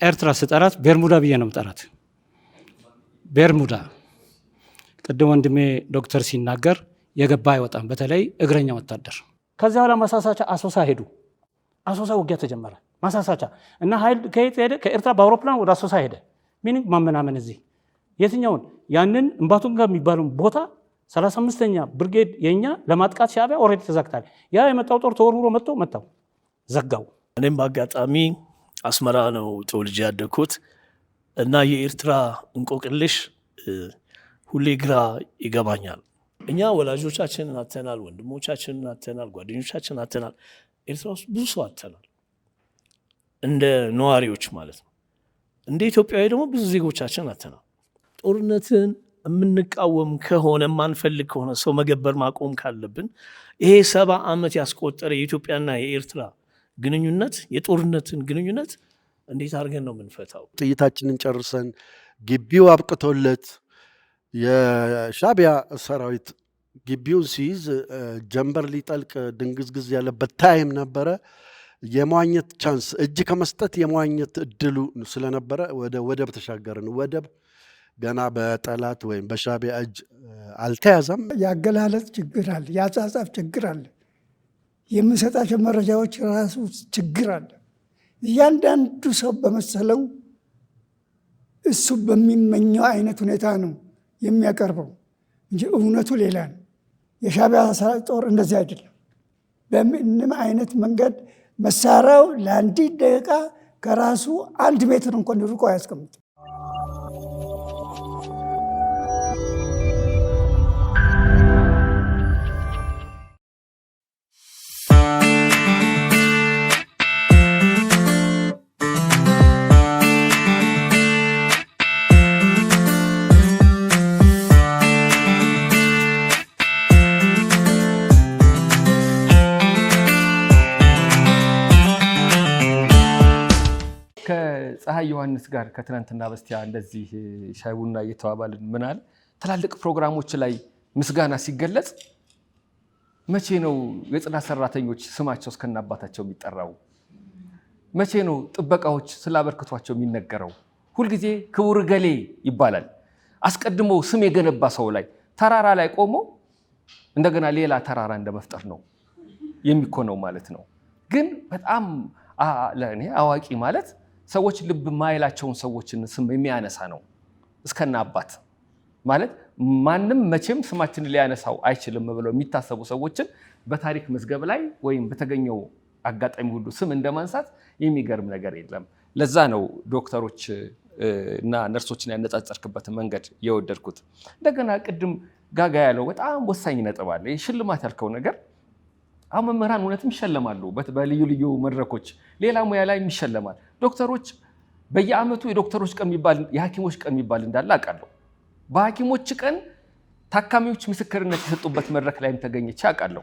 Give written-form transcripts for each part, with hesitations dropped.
ኤርትራ ስጠራት ቤርሙዳ ብዬ ነው የምጠራት። ቤርሙዳ ቅድም ወንድሜ ዶክተር ሲናገር የገባ አይወጣም፣ በተለይ እግረኛ ወታደር። ከዚያ በኋላ ማሳሳቻ አሶሳ ሄዱ። አሶሳ ውጊያ ተጀመረ። ማሳሳቻ እና ኃይል ከየት ሄደ? ከኤርትራ በአውሮፕላን ወደ አሶሳ ሄደ። ሚኒንግ ማመናመን እዚህ የትኛውን ያንን እምባቱንጋ የሚባለው ቦታ 35ኛ ብርጌድ የኛ ለማጥቃት ሻዕቢያ ኦልሬዲ ተዘግቷል። ያ የመጣው ጦር ተወርውሮ መጣው ዘጋው። እኔም በአጋጣሚ አስመራ ነው ተወልጄ ያደግኩት እና የኤርትራ እንቆቅልሽ ሁሌ ግራ ይገባኛል። እኛ ወላጆቻችንን አተናል፣ ወንድሞቻችንን አተናል፣ ጓደኞቻችንን አተናል። ኤርትራ ውስጥ ብዙ ሰው አተናል፣ እንደ ነዋሪዎች ማለት ነው። እንደ ኢትዮጵያዊ ደግሞ ብዙ ዜጎቻችን አተናል። ጦርነትን የምንቃወም ከሆነ የማንፈልግ ከሆነ ሰው መገበር ማቆም ካለብን ይሄ 70 ዓመት ያስቆጠረ የኢትዮጵያና የኤርትራ ግንኙነት የጦርነትን ግንኙነት እንዴት አድርገን ነው የምንፈታው? ጥይታችንን ጨርሰን ግቢው አብቅቶለት የሻዕቢያ ሰራዊት ግቢውን ሲይዝ ጀንበር ሊጠልቅ ድንግዝግዝ ያለበት ታይም ነበረ። የመዋኘት ቻንስ እጅ ከመስጠት የመዋኘት እድሉ ስለነበረ ወደ ወደብ ተሻገርን። ወደብ ገና በጠላት ወይም በሻዕቢያ እጅ አልተያዘም። ያገላለጽ ችግር አለ፣ ያጻጻፍ ችግር አለ፣ የምሰጣቸው መረጃዎች ራሱ ችግር አለ። እያንዳንዱ ሰው በመሰለው እሱ በሚመኘው አይነት ሁኔታ ነው የሚያቀርበው እንጂ እውነቱ ሌላ ነው። የሻዕቢያ ጦር እንደዚህ አይደለም። በምንም አይነት መንገድ መሳሪያው ለአንዲት ደቂቃ ከራሱ 1 ሜትር እንኳን ርቆ አያስቀምጥም። ከፀሐይ ዮሐንስ ጋር ከትናንትና በስቲያ እንደዚህ ሻይ ቡና እየተባባልን ምናል ትላልቅ ፕሮግራሞች ላይ ምስጋና ሲገለጽ መቼ ነው የጽዳት ሰራተኞች ስማቸው እስከናባታቸው የሚጠራው? መቼ ነው ጥበቃዎች ስላበርክቷቸው የሚነገረው? ሁልጊዜ ክቡር ገሌ ይባላል። አስቀድሞ ስም የገነባ ሰው ላይ ተራራ ላይ ቆሞ እንደገና ሌላ ተራራ እንደመፍጠር ነው የሚኮነው ማለት ነው። ግን በጣም ለእኔ አዋቂ ማለት ሰዎች ልብ ማይላቸውን ሰዎችን ስም የሚያነሳ ነው። እስከና አባት ማለት ማንም መቼም ስማችንን ሊያነሳው አይችልም ብለው የሚታሰቡ ሰዎችን በታሪክ መዝገብ ላይ ወይም በተገኘው አጋጣሚ ሁሉ ስም እንደማንሳት የሚገርም ነገር የለም። ለዛ ነው ዶክተሮች እና ነርሶችን ያነጻጸርክበትን መንገድ የወደድኩት። እንደገና ቅድም ጋጋ ያለው በጣም ወሳኝ ነጥብ አለ። ሽልማት ያልከው ነገር አሁን መምህራን እውነትም ይሸለማሉ በልዩ ልዩ መድረኮች፣ ሌላ ሙያ ላይ ይሸለማል። ዶክተሮች በየዓመቱ የዶክተሮች ቀን የሚባል የሐኪሞች ቀን የሚባል እንዳለ አውቃለሁ። በሐኪሞች ቀን ታካሚዎች ምስክርነት የሰጡበት መድረክ ላይም ተገኝቼ አውቃለሁ።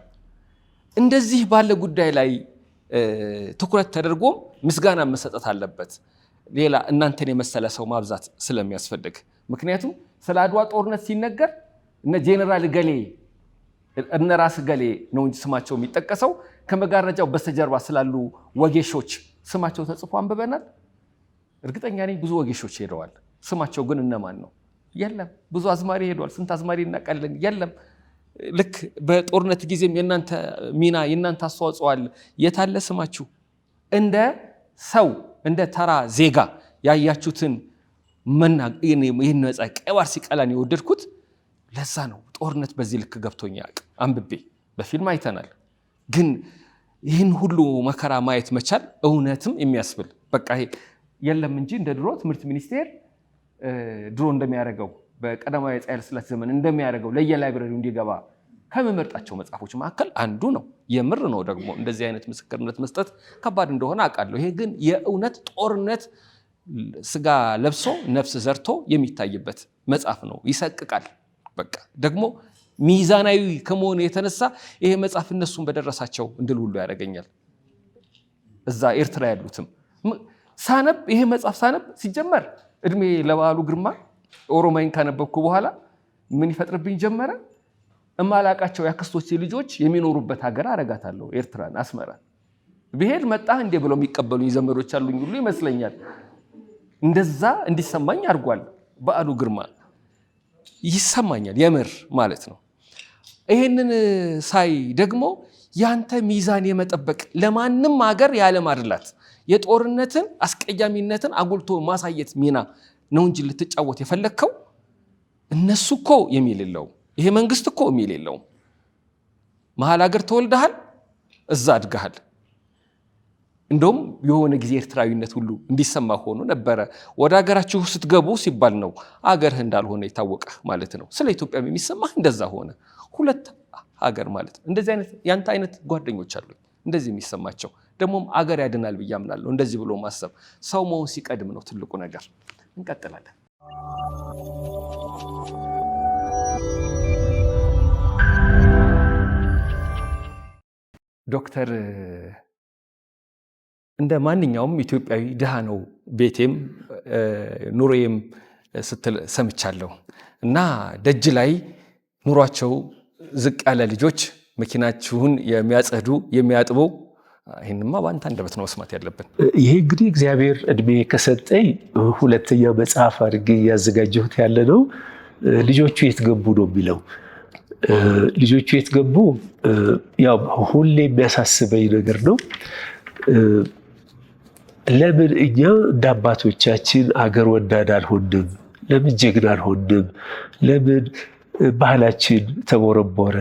እንደዚህ ባለ ጉዳይ ላይ ትኩረት ተደርጎም ምስጋና መሰጠት አለበት። ሌላ እናንተን የመሰለ ሰው ማብዛት ስለሚያስፈልግ። ምክንያቱም ስለ አድዋ ጦርነት ሲነገር እነ ጄኔራል ገሌ እነ ራስ ገሌ ነው እንጂ ስማቸው የሚጠቀሰው ከመጋረጃው በስተጀርባ ስላሉ ወጌሾች ስማቸው ተጽፎ አንብበናል። እርግጠኛ ነኝ ብዙ ወጌሾች ሄደዋል። ስማቸው ግን እነማን ነው? የለም። ብዙ አዝማሪ ሄደዋል። ስንት አዝማሪ እናውቃለን? የለም። ልክ በጦርነት ጊዜም የእናንተ ሚና የእናንተ አስተዋጽኦ አለ። የታለ ስማችሁ? እንደ ሰው እንደ ተራ ዜጋ ያያችሁትን ይህን መጽሐፍ ቀባር ሲቀላን የወደድኩት ለዛ ነው። ጦርነት በዚህ ልክ ገብቶኛ አንብቤ በፊልም አይተናል። ግን ይህን ሁሉ መከራ ማየት መቻል እውነትም የሚያስብል በቃ የለም እንጂ እንደ ድሮ ትምህርት ሚኒስቴር ድሮ እንደሚያደርገው በቀዳማዊ አፄ ኃይለ ሥላሴ ዘመን እንደሚያደርገው ለየላይብረሪው እንዲገባ ከመመርጣቸው መጽሐፎች መካከል አንዱ ነው። የምር ነው ደግሞ እንደዚህ አይነት ምስክርነት መስጠት ከባድ እንደሆነ አውቃለሁ። ይሄ ግን የእውነት ጦርነት ስጋ ለብሶ ነፍስ ዘርቶ የሚታይበት መጽሐፍ ነው። ይሰቅቃል። በቃ ደግሞ ሚዛናዊ ከመሆኑ የተነሳ ይሄ መጽሐፍ እነሱን በደረሳቸው እንድል ሁሉ ያደርገኛል። እዛ ኤርትራ ያሉትም ሳነብ ይሄ መጽሐፍ ሳነብ ሲጀመር እድሜ ለበዓሉ ግርማ ኦሮማይን ካነበብኩ በኋላ ምን ይፈጥርብኝ ጀመረ? እማላቃቸው ያክስቶቼ ልጆች የሚኖሩበት ሀገር አረጋታለሁ። ኤርትራን፣ አስመራን ብሄድ መጣ እንዴ ብለው የሚቀበሉኝ ዘመዶች አሉኝ ሁሉ ይመስለኛል። እንደዛ እንዲሰማኝ አድርጓል። በዓሉ ግርማ ይሰማኛል የምር ማለት ነው። ይሄንን ሳይ ደግሞ ያንተ ሚዛን የመጠበቅ ለማንም ሀገር ያለማድላት የጦርነትን አስቀያሚነትን አጉልቶ ማሳየት ሚና ነው እንጂ ልትጫወት የፈለግከው እነሱ እኮ የሚል የለውም፣ ይሄ መንግስት እኮ የሚል የለውም። መሀል ሀገር ተወልደሃል፣ እዛ አድገሃል። እንደውም የሆነ ጊዜ ኤርትራዊነት ሁሉ እንዲሰማ ሆኖ ነበረ። ወደ ሀገራችሁ ስትገቡ ሲባል ነው አገርህ እንዳልሆነ የታወቀ ማለት ነው። ስለ ኢትዮጵያ የሚሰማህ እንደዛ ሆነ። ሁለት ሀገር ማለት ነው። እንደዚህ አይነት ያንተ አይነት ጓደኞች አሉ እንደዚህ የሚሰማቸው። ደግሞም አገር ያድናል ብዬ አምናለሁ። እንደዚህ ብሎ ማሰብ ሰው መሆን ሲቀድም ነው ትልቁ ነገር። እንቀጥላለን። ዶክተር እንደ ማንኛውም ኢትዮጵያዊ ድሃ ነው ቤቴም ኑሮዬም ስትል ሰምቻለሁ እና ደጅ ላይ ኑሯቸው ዝቅ ያለ ልጆች መኪናችሁን የሚያጸዱ የሚያጥቡ፣ ይህንማ በአንተ አንደበት ነው መስማት ያለብን። ይሄ እንግዲህ እግዚአብሔር እድሜ ከሰጠኝ ሁለተኛ መጽሐፍ አድርጌ እያዘጋጀሁት ያለ ነው። ልጆቹ የት ገቡ ነው የሚለው። ልጆቹ የት ገቡ ያው ሁሌ የሚያሳስበኝ ነገር ነው። ለምን እኛ እንደ አባቶቻችን አገር ወዳድ አልሆንም? ለምን ጀግና አልሆንም? ለምን ባህላችን ተቦረቦረ?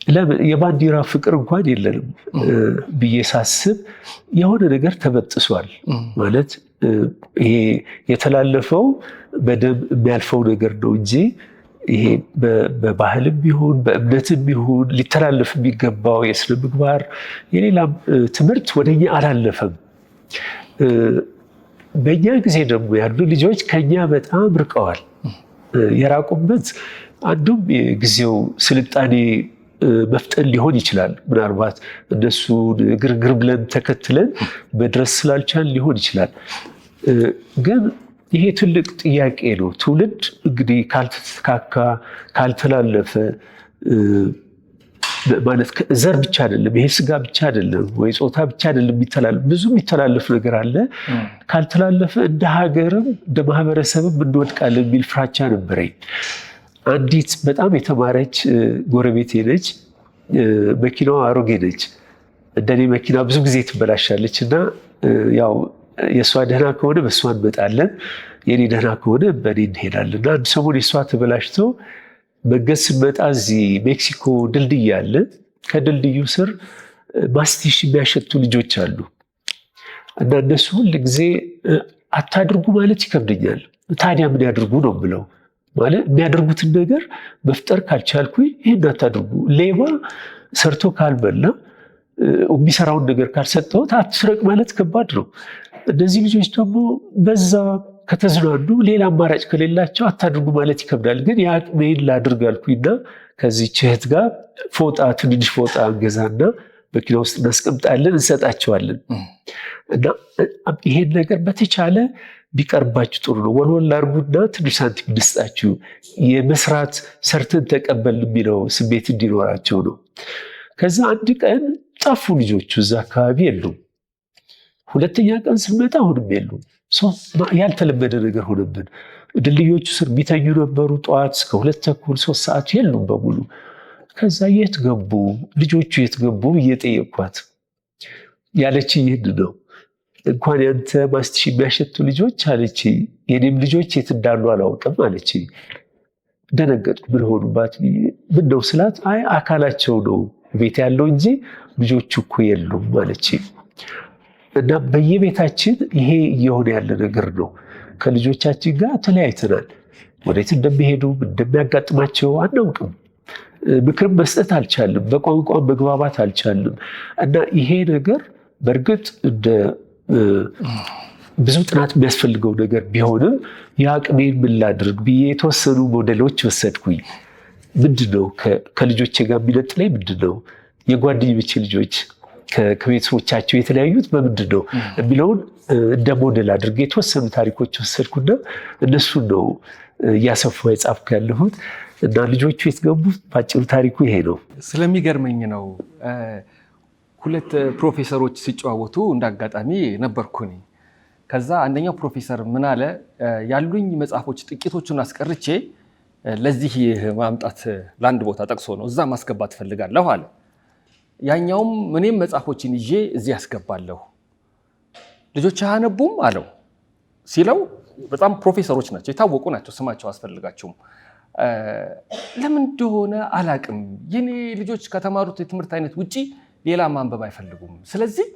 ለምን የባንዲራ ፍቅር እንኳን የለንም ብዬ ሳስብ የሆነ ነገር ተበጥሷል ማለት ይሄ የተላለፈው በደም የሚያልፈው ነገር ነው እንጂ ይሄ በባህልም ቢሆን በእምነትም ቢሆን ሊተላለፍ የሚገባው የስነ ምግባር የሌላም ትምህርት ወደኛ አላለፈም። በእኛ ጊዜ ደግሞ ያሉ ልጆች ከኛ በጣም ርቀዋል። የራቁበት አንዱም የጊዜው ስልጣኔ መፍጠን ሊሆን ይችላል። ምናልባት እነሱ ግርግር ብለን ተከትለን መድረስ ስላልቻል ሊሆን ይችላል። ግን ይሄ ትልቅ ጥያቄ ነው። ትውልድ እንግዲህ ካልተተካካ ካልተላለፈ ማለት ዘር ብቻ አይደለም፣ ይሄ ስጋ ብቻ አይደለም ወይ ጾታ ብቻ አይደለም የሚተላለፍ፣ ብዙ የሚተላለፍ ነገር አለ። ካልተላለፈ እንደ ሀገርም እንደ ማህበረሰብም እንወድቃለን የሚል ፍራቻ ነበረኝ። አንዲት በጣም የተማረች ጎረቤቴ ነች። መኪናዋ አሮጌ ነች። እንደኔ መኪና ብዙ ጊዜ ትበላሻለች እና ያው የእሷ ደህና ከሆነ በእሷ እንመጣለን፣ የኔ ደህና ከሆነ በእኔ እንሄዳለን። እና አንድ ሰሞን የእሷ ተበላሽቶ መንገድ ስንመጣ እዚህ ሜክሲኮ ድልድይ አለ። ከድልድዩ ስር ማስቲሽ የሚያሸቱ ልጆች አሉ እና እነሱ ሁል ጊዜ አታድርጉ ማለት ይከብደኛል። ታዲያ ምን ያድርጉ ነው ብለው ማለት የሚያደርጉትን ነገር መፍጠር ካልቻልኩኝ ይህን አታድርጉ። ሌባ ሰርቶ ካልበላ የሚሰራውን ነገር ካልሰጠሁት አትስረቅ ማለት ከባድ ነው። እነዚህ ልጆች ደግሞ በዛ ከተዝናኑ ሌላ አማራጭ ከሌላቸው አታድርጉ ማለት ይከብዳል። ግን የአቅሜን ላድርግ አልኩኝና ከዚህ እህት ጋር ፎጣ ትንንሽ ፎጣ እንገዛና መኪና ውስጥ እናስቀምጣለን፣ እንሰጣቸዋለን። እና ይሄን ነገር በተቻለ ቢቀርባችሁ ጥሩ ነው። ወልወል አድርጉና ትንሽ ሳንቲም እንስጣችሁ፣ የመስራት ሰርተን ተቀበል የሚለው ስሜት እንዲኖራቸው ነው። ከዛ አንድ ቀን ጠፉ ልጆቹ፣ እዛ አካባቢ የሉም። ሁለተኛ ቀን ስንመጣ አሁንም የሉም። ያልተለመደ ነገር ሆነብን። ድልድዮቹ ስር የሚተኙ ነበሩ። ጠዋት እስከ 2:30 3 ሰዓት የሉም በሙሉ። ከዛ የት ገቡ ልጆቹ የት ገቡ እየጠየኳት ያለች ይህን ነው። እንኳን ያንተ ማስቲሽ የሚያሸቱ ልጆች አለች፣ የኔም ልጆች የት እንዳሉ አላውቅም አለች። ደነገጥኩ። ምን ሆኑባት? ምን ነው ስላት፣ አይ አካላቸው ነው ቤት ያለው እንጂ ልጆቹ እኮ የሉም አለች። እና በየቤታችን ይሄ እየሆነ ያለ ነገር ነው። ከልጆቻችን ጋር ተለያይተናል። ወዴት እንደሚሄዱ እንደሚያጋጥማቸው አናውቅም። ምክርም መስጠት አልቻልም። በቋንቋ መግባባት አልቻልም። እና ይሄ ነገር በእርግጥ እንደ ብዙ ጥናት የሚያስፈልገው ነገር ቢሆንም የአቅሜን ምን ላድርግ ብዬ የተወሰኑ ሞዴሎች ወሰድኩኝ። ምንድነው ከልጆቼ ጋር የሚነጥለኝ? ምንድነው የጓደኞቼ ልጆች ከቤተሰቦቻቸው የተለያዩት በምንድን ነው የሚለውን እንደ ሞዴል አድርጌ የተወሰኑ ታሪኮች ወሰድኩና እነሱን ነው እያሰፋ የጻፍኩ ያለሁት። እና ልጆቹ የተገቡት በአጭሩ ታሪኩ ይሄ ነው። ስለሚገርመኝ ነው። ሁለት ፕሮፌሰሮች ሲጨዋወቱ እንዳጋጣሚ ነበርኩኝ ከዛ አንደኛው ፕሮፌሰር ምን አለ፣ ያሉኝ መጽሐፎች ጥቂቶቹን አስቀርቼ ለዚህ ማምጣት ለአንድ ቦታ ጠቅሶ ነው እዛ ማስገባት ፈልጋለሁ አለ። ያኛውም እኔም መጽሐፎችን ይዤ እዚህ ያስገባለሁ፣ ልጆች አያነቡም አለው። ሲለው በጣም ፕሮፌሰሮች ናቸው፣ የታወቁ ናቸው፣ ስማቸው አስፈልጋቸውም። ለምን እንደሆነ አላቅም፣ የኔ ልጆች ከተማሩት የትምህርት አይነት ውጪ ሌላ ማንበብ አይፈልጉም። ስለዚህ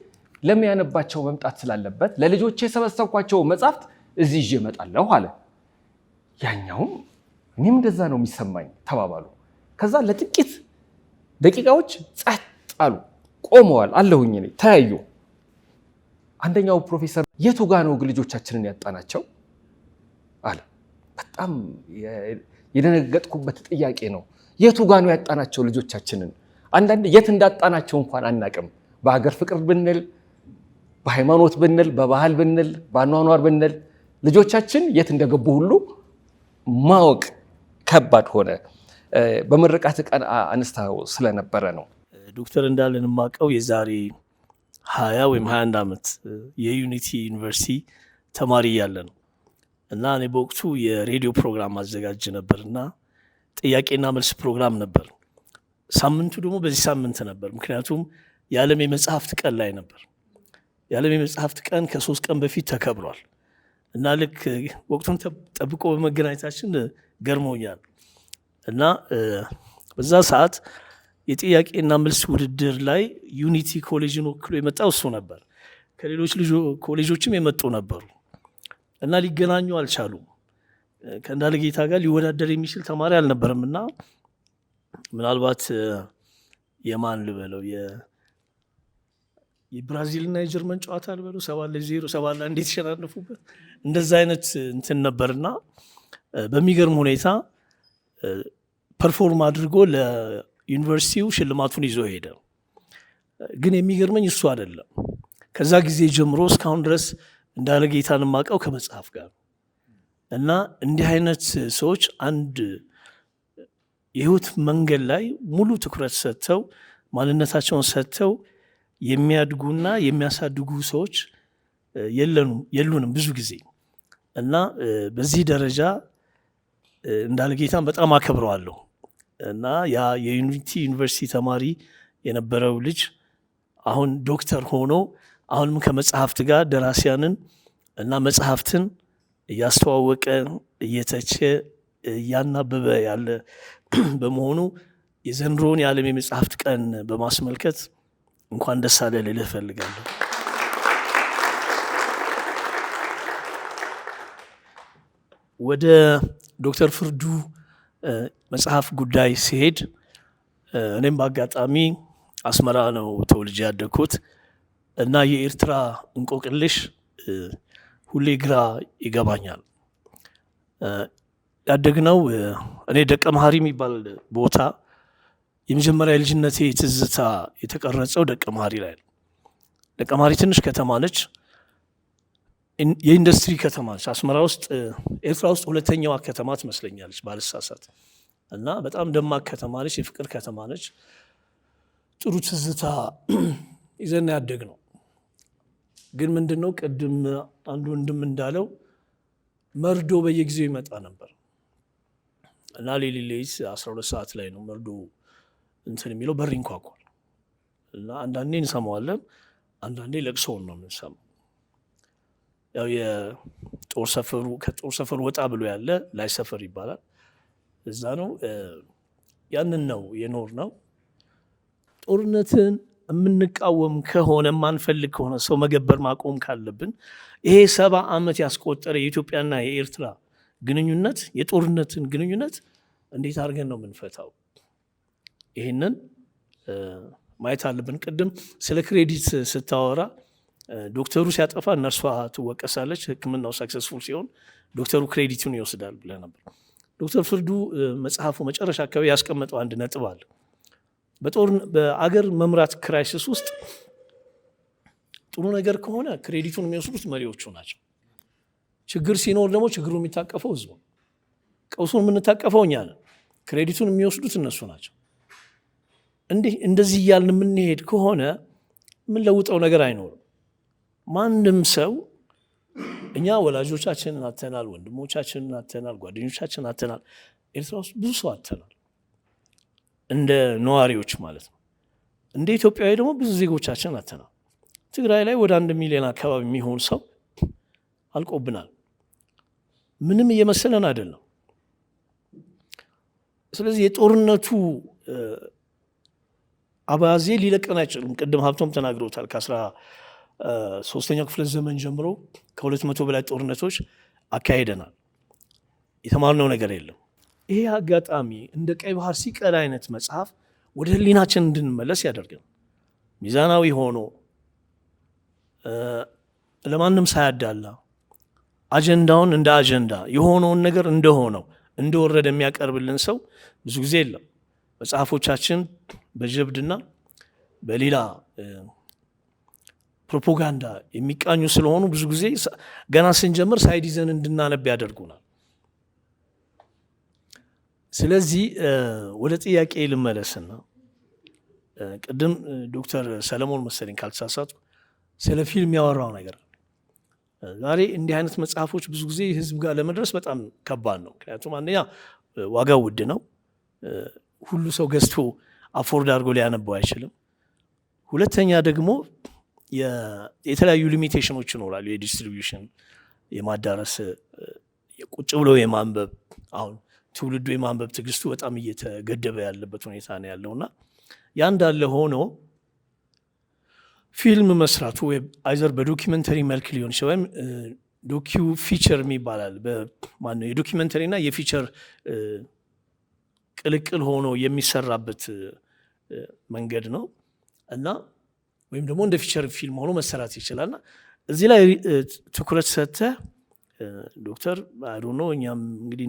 ለሚያነባቸው መምጣት ስላለበት ለልጆቼ የሰበሰብኳቸው መጽሐፍት እዚህ ይዤ እመጣለሁ አለ። ያኛውም እኔም እንደዛ ነው የሚሰማኝ ተባባሉ። ከዛ ለጥቂት ደቂቃዎች ጸጥ አሉ፣ ቆመዋል። አለሁኝ እኔ ተያዩ። አንደኛው ፕሮፌሰር የቱ ጋ ነው ልጆቻችንን ያጣናቸው አለ። በጣም የደነገጥኩበት ጥያቄ ነው። የቱ ጋ ነው ያጣናቸው ልጆቻችንን? አንዳንድ የት እንዳጣናቸው እንኳን አናቅም። በሀገር ፍቅር ብንል፣ በሃይማኖት ብንል፣ በባህል ብንል፣ በአኗኗር ብንል ልጆቻችን የት እንደገቡ ሁሉ ማወቅ ከባድ ሆነ። በምርቃት ቀን አነስታው ስለነበረ ነው። ዶክተር እንዳለን የማውቀው የዛሬ 20 ወይም 21 ዓመት የዩኒቲ ዩኒቨርሲቲ ተማሪ እያለ ነው እና እኔ በወቅቱ የሬዲዮ ፕሮግራም አዘጋጅ ነበር እና ጥያቄና መልስ ፕሮግራም ነበር። ሳምንቱ ደግሞ በዚህ ሳምንት ነበር፣ ምክንያቱም የዓለም የመጽሐፍት ቀን ላይ ነበር። የዓለም የመጽሐፍት ቀን ከ3 ቀን በፊት ተከብሯል እና ልክ ወቅቱን ጠብቆ በመገናኘታችን ገርሞኛል እና በዛ ሰዓት የጥያቄና መልስ ውድድር ላይ ዩኒቲ ኮሌጅን ወክሎ የመጣው እሱ ነበር። ከሌሎች ኮሌጆችም የመጡ ነበሩ እና ሊገናኙ አልቻሉም። ከእንዳለ ጌታ ጋር ሊወዳደር የሚችል ተማሪ አልነበረም እና ምናልባት የማን ልበለው የብራዚልና የጀርመን ጨዋታ ልበለው 7-0 7 እንዴት ተሸናነፉበት እንደዛ አይነት እንትን ነበርና በሚገርም ሁኔታ ፐርፎርም አድርጎ ለዩኒቨርሲቲው ሽልማቱን ይዞ ሄደ። ግን የሚገርመኝ እሱ አይደለም። ከዛ ጊዜ ጀምሮ እስካሁን ድረስ እንዳለ ጌታን የማውቀው ከመጽሐፍ ጋር እና እንዲህ አይነት ሰዎች አንድ የህይወት መንገድ ላይ ሙሉ ትኩረት ሰጥተው ማንነታቸውን ሰጥተው የሚያድጉና የሚያሳድጉ ሰዎች የሉንም ብዙ ጊዜ እና በዚህ ደረጃ እንዳለ ጌታን በጣም አከብረዋለሁ እና ያ የዩኒቲ ዩኒቨርሲቲ ተማሪ የነበረው ልጅ አሁን ዶክተር ሆኖ አሁንም ከመጽሐፍት ጋር ደራሲያንን እና መጽሐፍትን እያስተዋወቀ እየተቸ እያናበበ ያለ በመሆኑ የዘንድሮውን የዓለም የመጽሐፍት ቀን በማስመልከት እንኳን ደስ አለ ልልህ እፈልጋለሁ። ወደ ዶክተር ፍርዱ መጽሐፍ ጉዳይ ሲሄድ እኔም በአጋጣሚ አስመራ ነው ተወልጄ ያደግኩት እና የኤርትራ እንቆቅልሽ ሁሌ ግራ ይገባኛል። ያደግነው እኔ ደቀ መሐሪ የሚባል ቦታ የመጀመሪያ የልጅነቴ ትዝታ የተቀረጸው ደቀ መሐሪ ላይ ነው። ደቀ መሐሪ ትንሽ ከተማ ነች፣ የኢንዱስትሪ ከተማ ነች። አስመራ ውስጥ ኤርትራ ውስጥ ሁለተኛዋ ከተማ ትመስለኛለች ባልሳሳት እና በጣም ደማቅ ከተማ ነች፣ የፍቅር ከተማ ነች። ጥሩ ትዝታ ይዘን ያደግነው። ግን ምንድነው ቅድም አንዱ ወንድም እንዳለው መርዶ በየጊዜው ይመጣ ነበር እና ሌሊት 12 ሰዓት ላይ ነው መርዶ እንትን የሚለው በር ይንኳኳል እና አንዳንዴ እንሰማዋለን፣ አንዳንዴ ለቅሶውን ነው የምንሰማው። ያው የጦር ሰፈሩ ከጦር ሰፈሩ ወጣ ብሎ ያለ ላይ ሰፈር ይባላል፣ እዛ ነው። ያንን ነው የኖር ነው። ጦርነትን የምንቃወም ከሆነ የማንፈልግ ከሆነ ሰው መገበር ማቆም ካለብን ይሄ 70 ዓመት ያስቆጠረ የኢትዮጵያና የኤርትራ ግንኙነት የጦርነትን ግንኙነት እንዴት አድርገን ነው የምንፈታው? ይህንን ማየት አለብን። ቅድም ስለ ክሬዲት ስታወራ ዶክተሩ ሲያጠፋ ነርሷ ትወቀሳለች፣ ሕክምናው ሰክሰስፉል ሲሆን ዶክተሩ ክሬዲቱን ይወስዳል ብለህ ነበር። ዶክተር ፍርዱ መጽሐፉ መጨረሻ አካባቢ ያስቀመጠው አንድ ነጥብ አለ። በአገር መምራት ክራይሲስ ውስጥ ጥሩ ነገር ከሆነ ክሬዲቱን የሚወስዱት መሪዎቹ ናቸው። ችግር ሲኖር ደግሞ ችግሩ የሚታቀፈው ህዝቡ፣ ቀውሱን የምንታቀፈው እኛ ነን። ክሬዲቱን የሚወስዱት እነሱ ናቸው። እንደዚህ እያልን የምንሄድ ከሆነ የምንለውጠው ነገር አይኖርም። ማንም ሰው እኛ ወላጆቻችንን አተናል፣ ወንድሞቻችንን አተናል፣ ጓደኞቻችንን አተናል። ኤርትራ ውስጥ ብዙ ሰው አተናል፣ እንደ ነዋሪዎች ማለት ነው። እንደ ኢትዮጵያዊ ደግሞ ብዙ ዜጎቻችን አተናል። ትግራይ ላይ ወደ 1 ሚሊዮን አካባቢ የሚሆን ሰው አልቆብናል። ምንም እየመሰለን አይደለም። ስለዚህ የጦርነቱ አባዜ ሊለቀን አይችልም። ቅድም ሀብቶም ተናግረውታል። ከ13ኛው ክፍለ ዘመን ጀምሮ ከ200 በላይ ጦርነቶች አካሄደናል። የተማርነው ነገር የለም። ይሄ አጋጣሚ እንደ ቀይ ባህር ሲቀላ አይነት መጽሐፍ ወደ ህሊናችን እንድንመለስ ያደርገን፣ ሚዛናዊ ሆኖ ለማንም ሳያዳላ አጀንዳውን እንደ አጀንዳ የሆነውን ነገር እንደሆነው እንደወረደ የሚያቀርብልን ሰው ብዙ ጊዜ የለም። መጽሐፎቻችን በጀብድና በሌላ ፕሮፓጋንዳ የሚቃኙ ስለሆኑ ብዙ ጊዜ ገና ስንጀምር ሳይድ ይዘን እንድናነብ ያደርጉናል። ስለዚህ ወደ ጥያቄ ልመለስና ቅድም ዶክተር ሰለሞን መሰለኝ ካልተሳሳትኩ ስለ ፊልም ያወራው ነገር ዛሬ እንዲህ አይነት መጽሐፎች ብዙ ጊዜ ህዝብ ጋር ለመድረስ በጣም ከባድ ነው። ምክንያቱም አንደኛ ዋጋው ውድ ነው። ሁሉ ሰው ገዝቶ አፎርድ አድርጎ ሊያነበው አይችልም። ሁለተኛ ደግሞ የተለያዩ ሊሚቴሽኖች ይኖራሉ። የዲስትሪቢዩሽን፣ የማዳረስ፣ ቁጭ ብሎ የማንበብ አሁን ትውልዱ የማንበብ ትዕግስቱ በጣም እየተገደበ ያለበት ሁኔታ ነው ያለውና ያ እንዳለ ሆኖ ፊልም መስራቱ አይዘር በዶኪመንተሪ መልክ ሊሆን ይችላል ወይም ዶኪው ፊቸር ይባላል። በማነው የዶኪመንተሪ እና የፊቸር ቅልቅል ሆኖ የሚሰራበት መንገድ ነው እና ወይም ደግሞ እንደ ፊቸር ፊልም ሆኖ መሰራት ይችላልና እዚህ ላይ ትኩረት ሰጥተህ ዶክተር አይ ዶንት ኖ እኛም እንግዲህ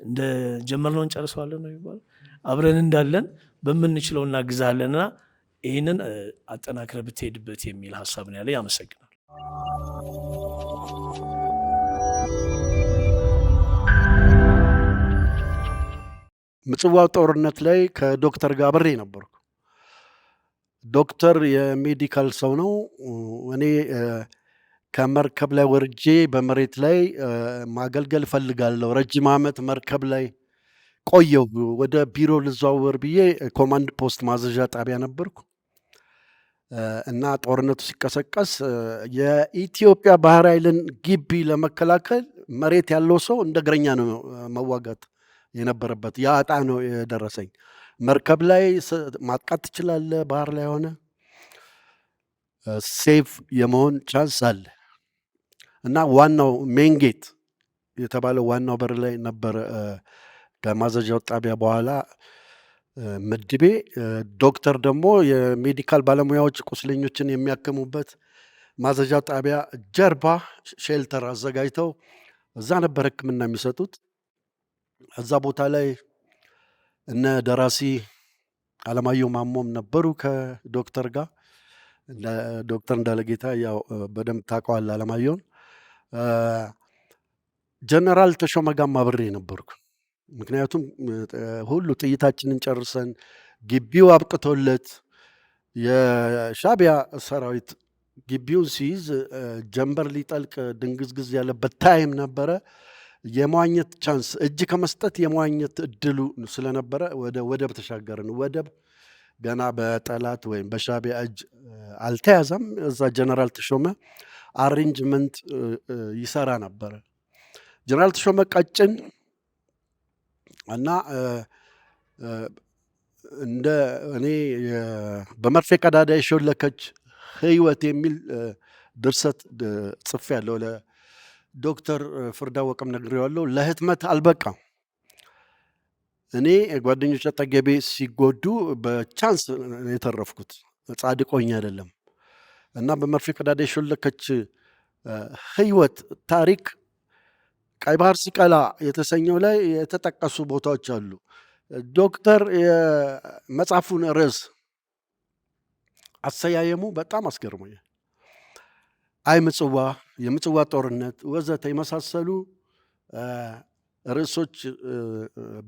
እንደ ጀመርነው እንጨርሰዋለን ነው የሚባለው። አብረን እንዳለን በምንችለው እናግዛለንና ይህንን አጠናክረህ ብትሄድበት የሚል ሀሳብ ነው ያለ። ያመሰግናል። ምጽዋው ጦርነት ላይ ከዶክተር ጋር አብሬ ነበርኩ። ዶክተር የሜዲካል ሰው ነው። እኔ ከመርከብ ላይ ወርጄ በመሬት ላይ ማገልገል ፈልጋለሁ። ረጅም ዓመት መርከብ ላይ ቆየው። ወደ ቢሮ ልዘዋወር ብዬ ኮማንድ ፖስት ማዘዣ ጣቢያ ነበርኩ እና ጦርነቱ ሲቀሰቀስ የኢትዮጵያ ባህር ኃይልን ግቢ ለመከላከል መሬት ያለው ሰው እንደ እግረኛ ነው መዋጋት የነበረበት። ያ ዕጣ ነው የደረሰኝ። መርከብ ላይ ማጥቃት ትችላለህ፣ ባህር ላይ ሆነ ሴፍ የመሆን ቻንስ አለ እና ዋናው ሜንጌት የተባለው ዋናው በር ላይ ነበረ። ከማዘዣው ጣቢያ በኋላ ምድቤ ዶክተር ደግሞ የሜዲካል ባለሙያዎች ቁስለኞችን የሚያክሙበት ማዘዣ ጣቢያ ጀርባ ሼልተር አዘጋጅተው እዛ ነበር ሕክምና የሚሰጡት። እዛ ቦታ ላይ እነ ደራሲ አለማየሁ ማሞም ነበሩ ከዶክተር ጋር። ዶክተር እንዳለጌታ ያው በደንብ ታውቀዋለህ አለማየሁን። ጀነራል ተሾመ ጋርም አብሬ ነበርኩ። ምክንያቱም ሁሉ ጥይታችንን ጨርሰን ግቢው አብቅቶለት የሻዕቢያ ሰራዊት ግቢውን ሲይዝ ጀንበር ሊጠልቅ ድንግዝግዝ ያለበት ታይም ነበረ። የመዋኘት ቻንስ እጅ ከመስጠት የመዋኘት እድሉ ስለነበረ ወደ ወደብ ተሻገርን። ወደብ ገና በጠላት ወይም በሻዕቢያ እጅ አልተያዘም። እዛ ጀነራል ተሾመ አሬንጅመንት ይሰራ ነበረ። ጀነራል ተሾመ ቀጭን እና እንደ እኔ በመርፌ ቀዳዳ የሾለከች ህይወት የሚል ድርሰት ጽፌያለሁ። ለዶክተር ፍርዳወቅም ነግሬዋለሁ። ለህትመት አልበቃም። እኔ ጓደኞች አጠገቤ ሲጎዱ በቻንስ የተረፍኩት ጻድቆኝ አይደለም እና በመርፌ ቀዳዳ የሾለከች ህይወት ታሪክ ቀይ ባህር ሲቀላ የተሰኘው ላይ የተጠቀሱ ቦታዎች አሉ። ዶክተር የመጽሐፉን ርዕስ አሰያየሙ በጣም አስገርሞኛል። አይ ምጽዋ፣ የምጽዋ ጦርነት ወዘተ የመሳሰሉ ርዕሶች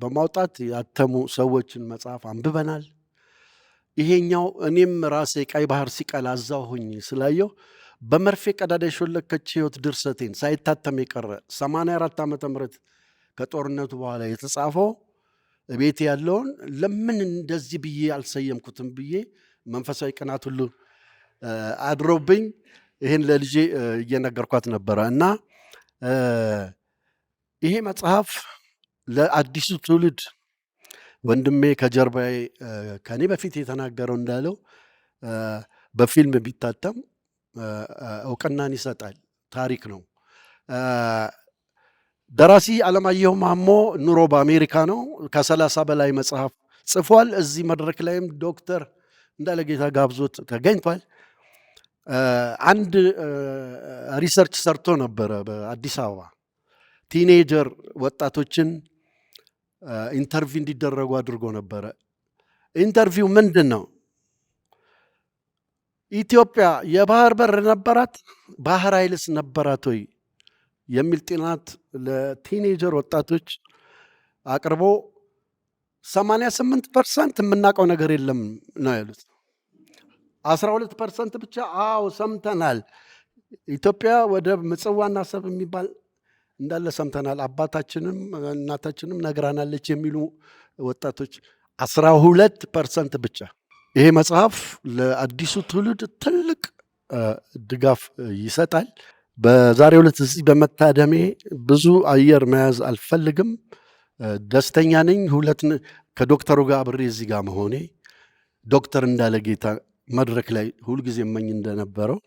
በማውጣት ያተሙ ሰዎችን መጽሐፍ አንብበናል። ይሄኛው እኔም ራሴ ቀይ ባህር ሲቀላ እዛው ሆኜ ስላየው በመርፌ ቀዳዳ የሾለከች ህይወት ድርሰቴን ሳይታተም የቀረ 84 ዓመተ ምህረት ከጦርነቱ በኋላ የተጻፈው ቤት ያለውን ለምን እንደዚህ ብዬ አልሰየምኩትም ብዬ መንፈሳዊ ቅናት ሁሉ አድሮብኝ ይህን ለልጄ እየነገርኳት ነበረ። እና ይሄ መጽሐፍ ለአዲሱ ትውልድ ወንድሜ ከጀርባዬ ከኔ በፊት የተናገረው እንዳለው በፊልም ቢታተም እውቅናን ይሰጣል። ታሪክ ነው። ደራሲ አለማየሁ ማሞ ኑሮ በአሜሪካ ነው። ከ30 በላይ መጽሐፍ ጽፏል። እዚህ መድረክ ላይም ዶክተር እንዳለጌታ ጋብዞት ተገኝቷል። አንድ ሪሰርች ሰርቶ ነበረ በአዲስ አበባ ቲኔጀር ወጣቶችን ኢንተርቪው እንዲደረጉ አድርጎ ነበረ። ኢንተርቪው ምንድን ነው? ኢትዮጵያ የባህር በር ነበራት፣ ባህር ኃይልስ ነበራት ወይ የሚል ጥናት ለቲኔጀር ወጣቶች አቅርቦ 88% የምናውቀው ነገር የለም ነው ያሉት። 12% ብቻ አዎ ሰምተናል፣ ኢትዮጵያ ወደ ምጽዋና አሰብ የሚባል እንዳለ ሰምተናል፣ አባታችንም እናታችንም ነግራናለች የሚሉ ወጣቶች 12% ብቻ። ይሄ መጽሐፍ ለአዲሱ ትውልድ ትልቅ ድጋፍ ይሰጣል። በዛሬው ዕለት እዚህ በመታደሜ ብዙ አየር መያዝ አልፈልግም፣ ደስተኛ ነኝ። ከዶክተሩ ጋር አብሬ እዚህ ጋር መሆኔ ዶክተር እንዳለጌታ መድረክ ላይ ሁልጊዜ እመኝ እንደነበረው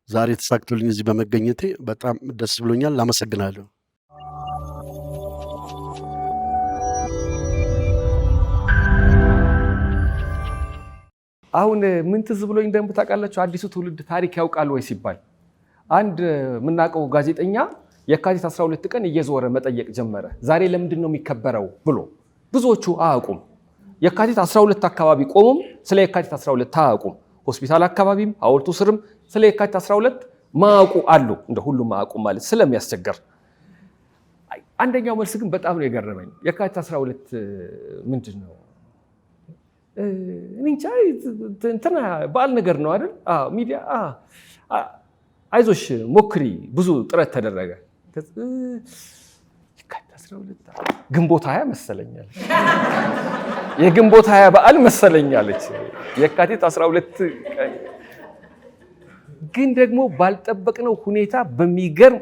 ዛሬ ተሳክቶልኝ እዚህ በመገኘቴ በጣም ደስ ብሎኛል። አመሰግናለሁ። አሁን ምን ትዝ ብሎኝ እንደምታውቃላችሁ አዲሱ ትውልድ ታሪክ ያውቃል ወይ ሲባል አንድ የምናውቀው ጋዜጠኛ የካቲት 12 ቀን እየዞረ መጠየቅ ጀመረ። ዛሬ ለምንድን ነው የሚከበረው ብሎ ብዙዎቹ አያውቁም። የካቲት 12 አካባቢ ቆሙም ስለ የካቲት 12 አያውቁም። ሆስፒታል አካባቢም ሐውልቱ ስርም ስለ የካቲት 12 ማያውቁ አሉ። እንደ ሁሉም ማያውቁ ማለት ስለሚያስቸግር፣ አንደኛው መልስ ግን በጣም ነው የገረመኝ። የካቲት 12 ምንድን ነው? እንጃ እንትና በዓል ነገር ነው አይደል? ሚዲያ አይዞሽ ሞክሪ፣ ብዙ ጥረት ተደረገ። ግንቦት 20 መሰለኛለች፣ የግንቦት 20 በዓል መሰለኛለች የካቲት 12 ቀን። ግን ደግሞ ባልጠበቅነው ሁኔታ በሚገርም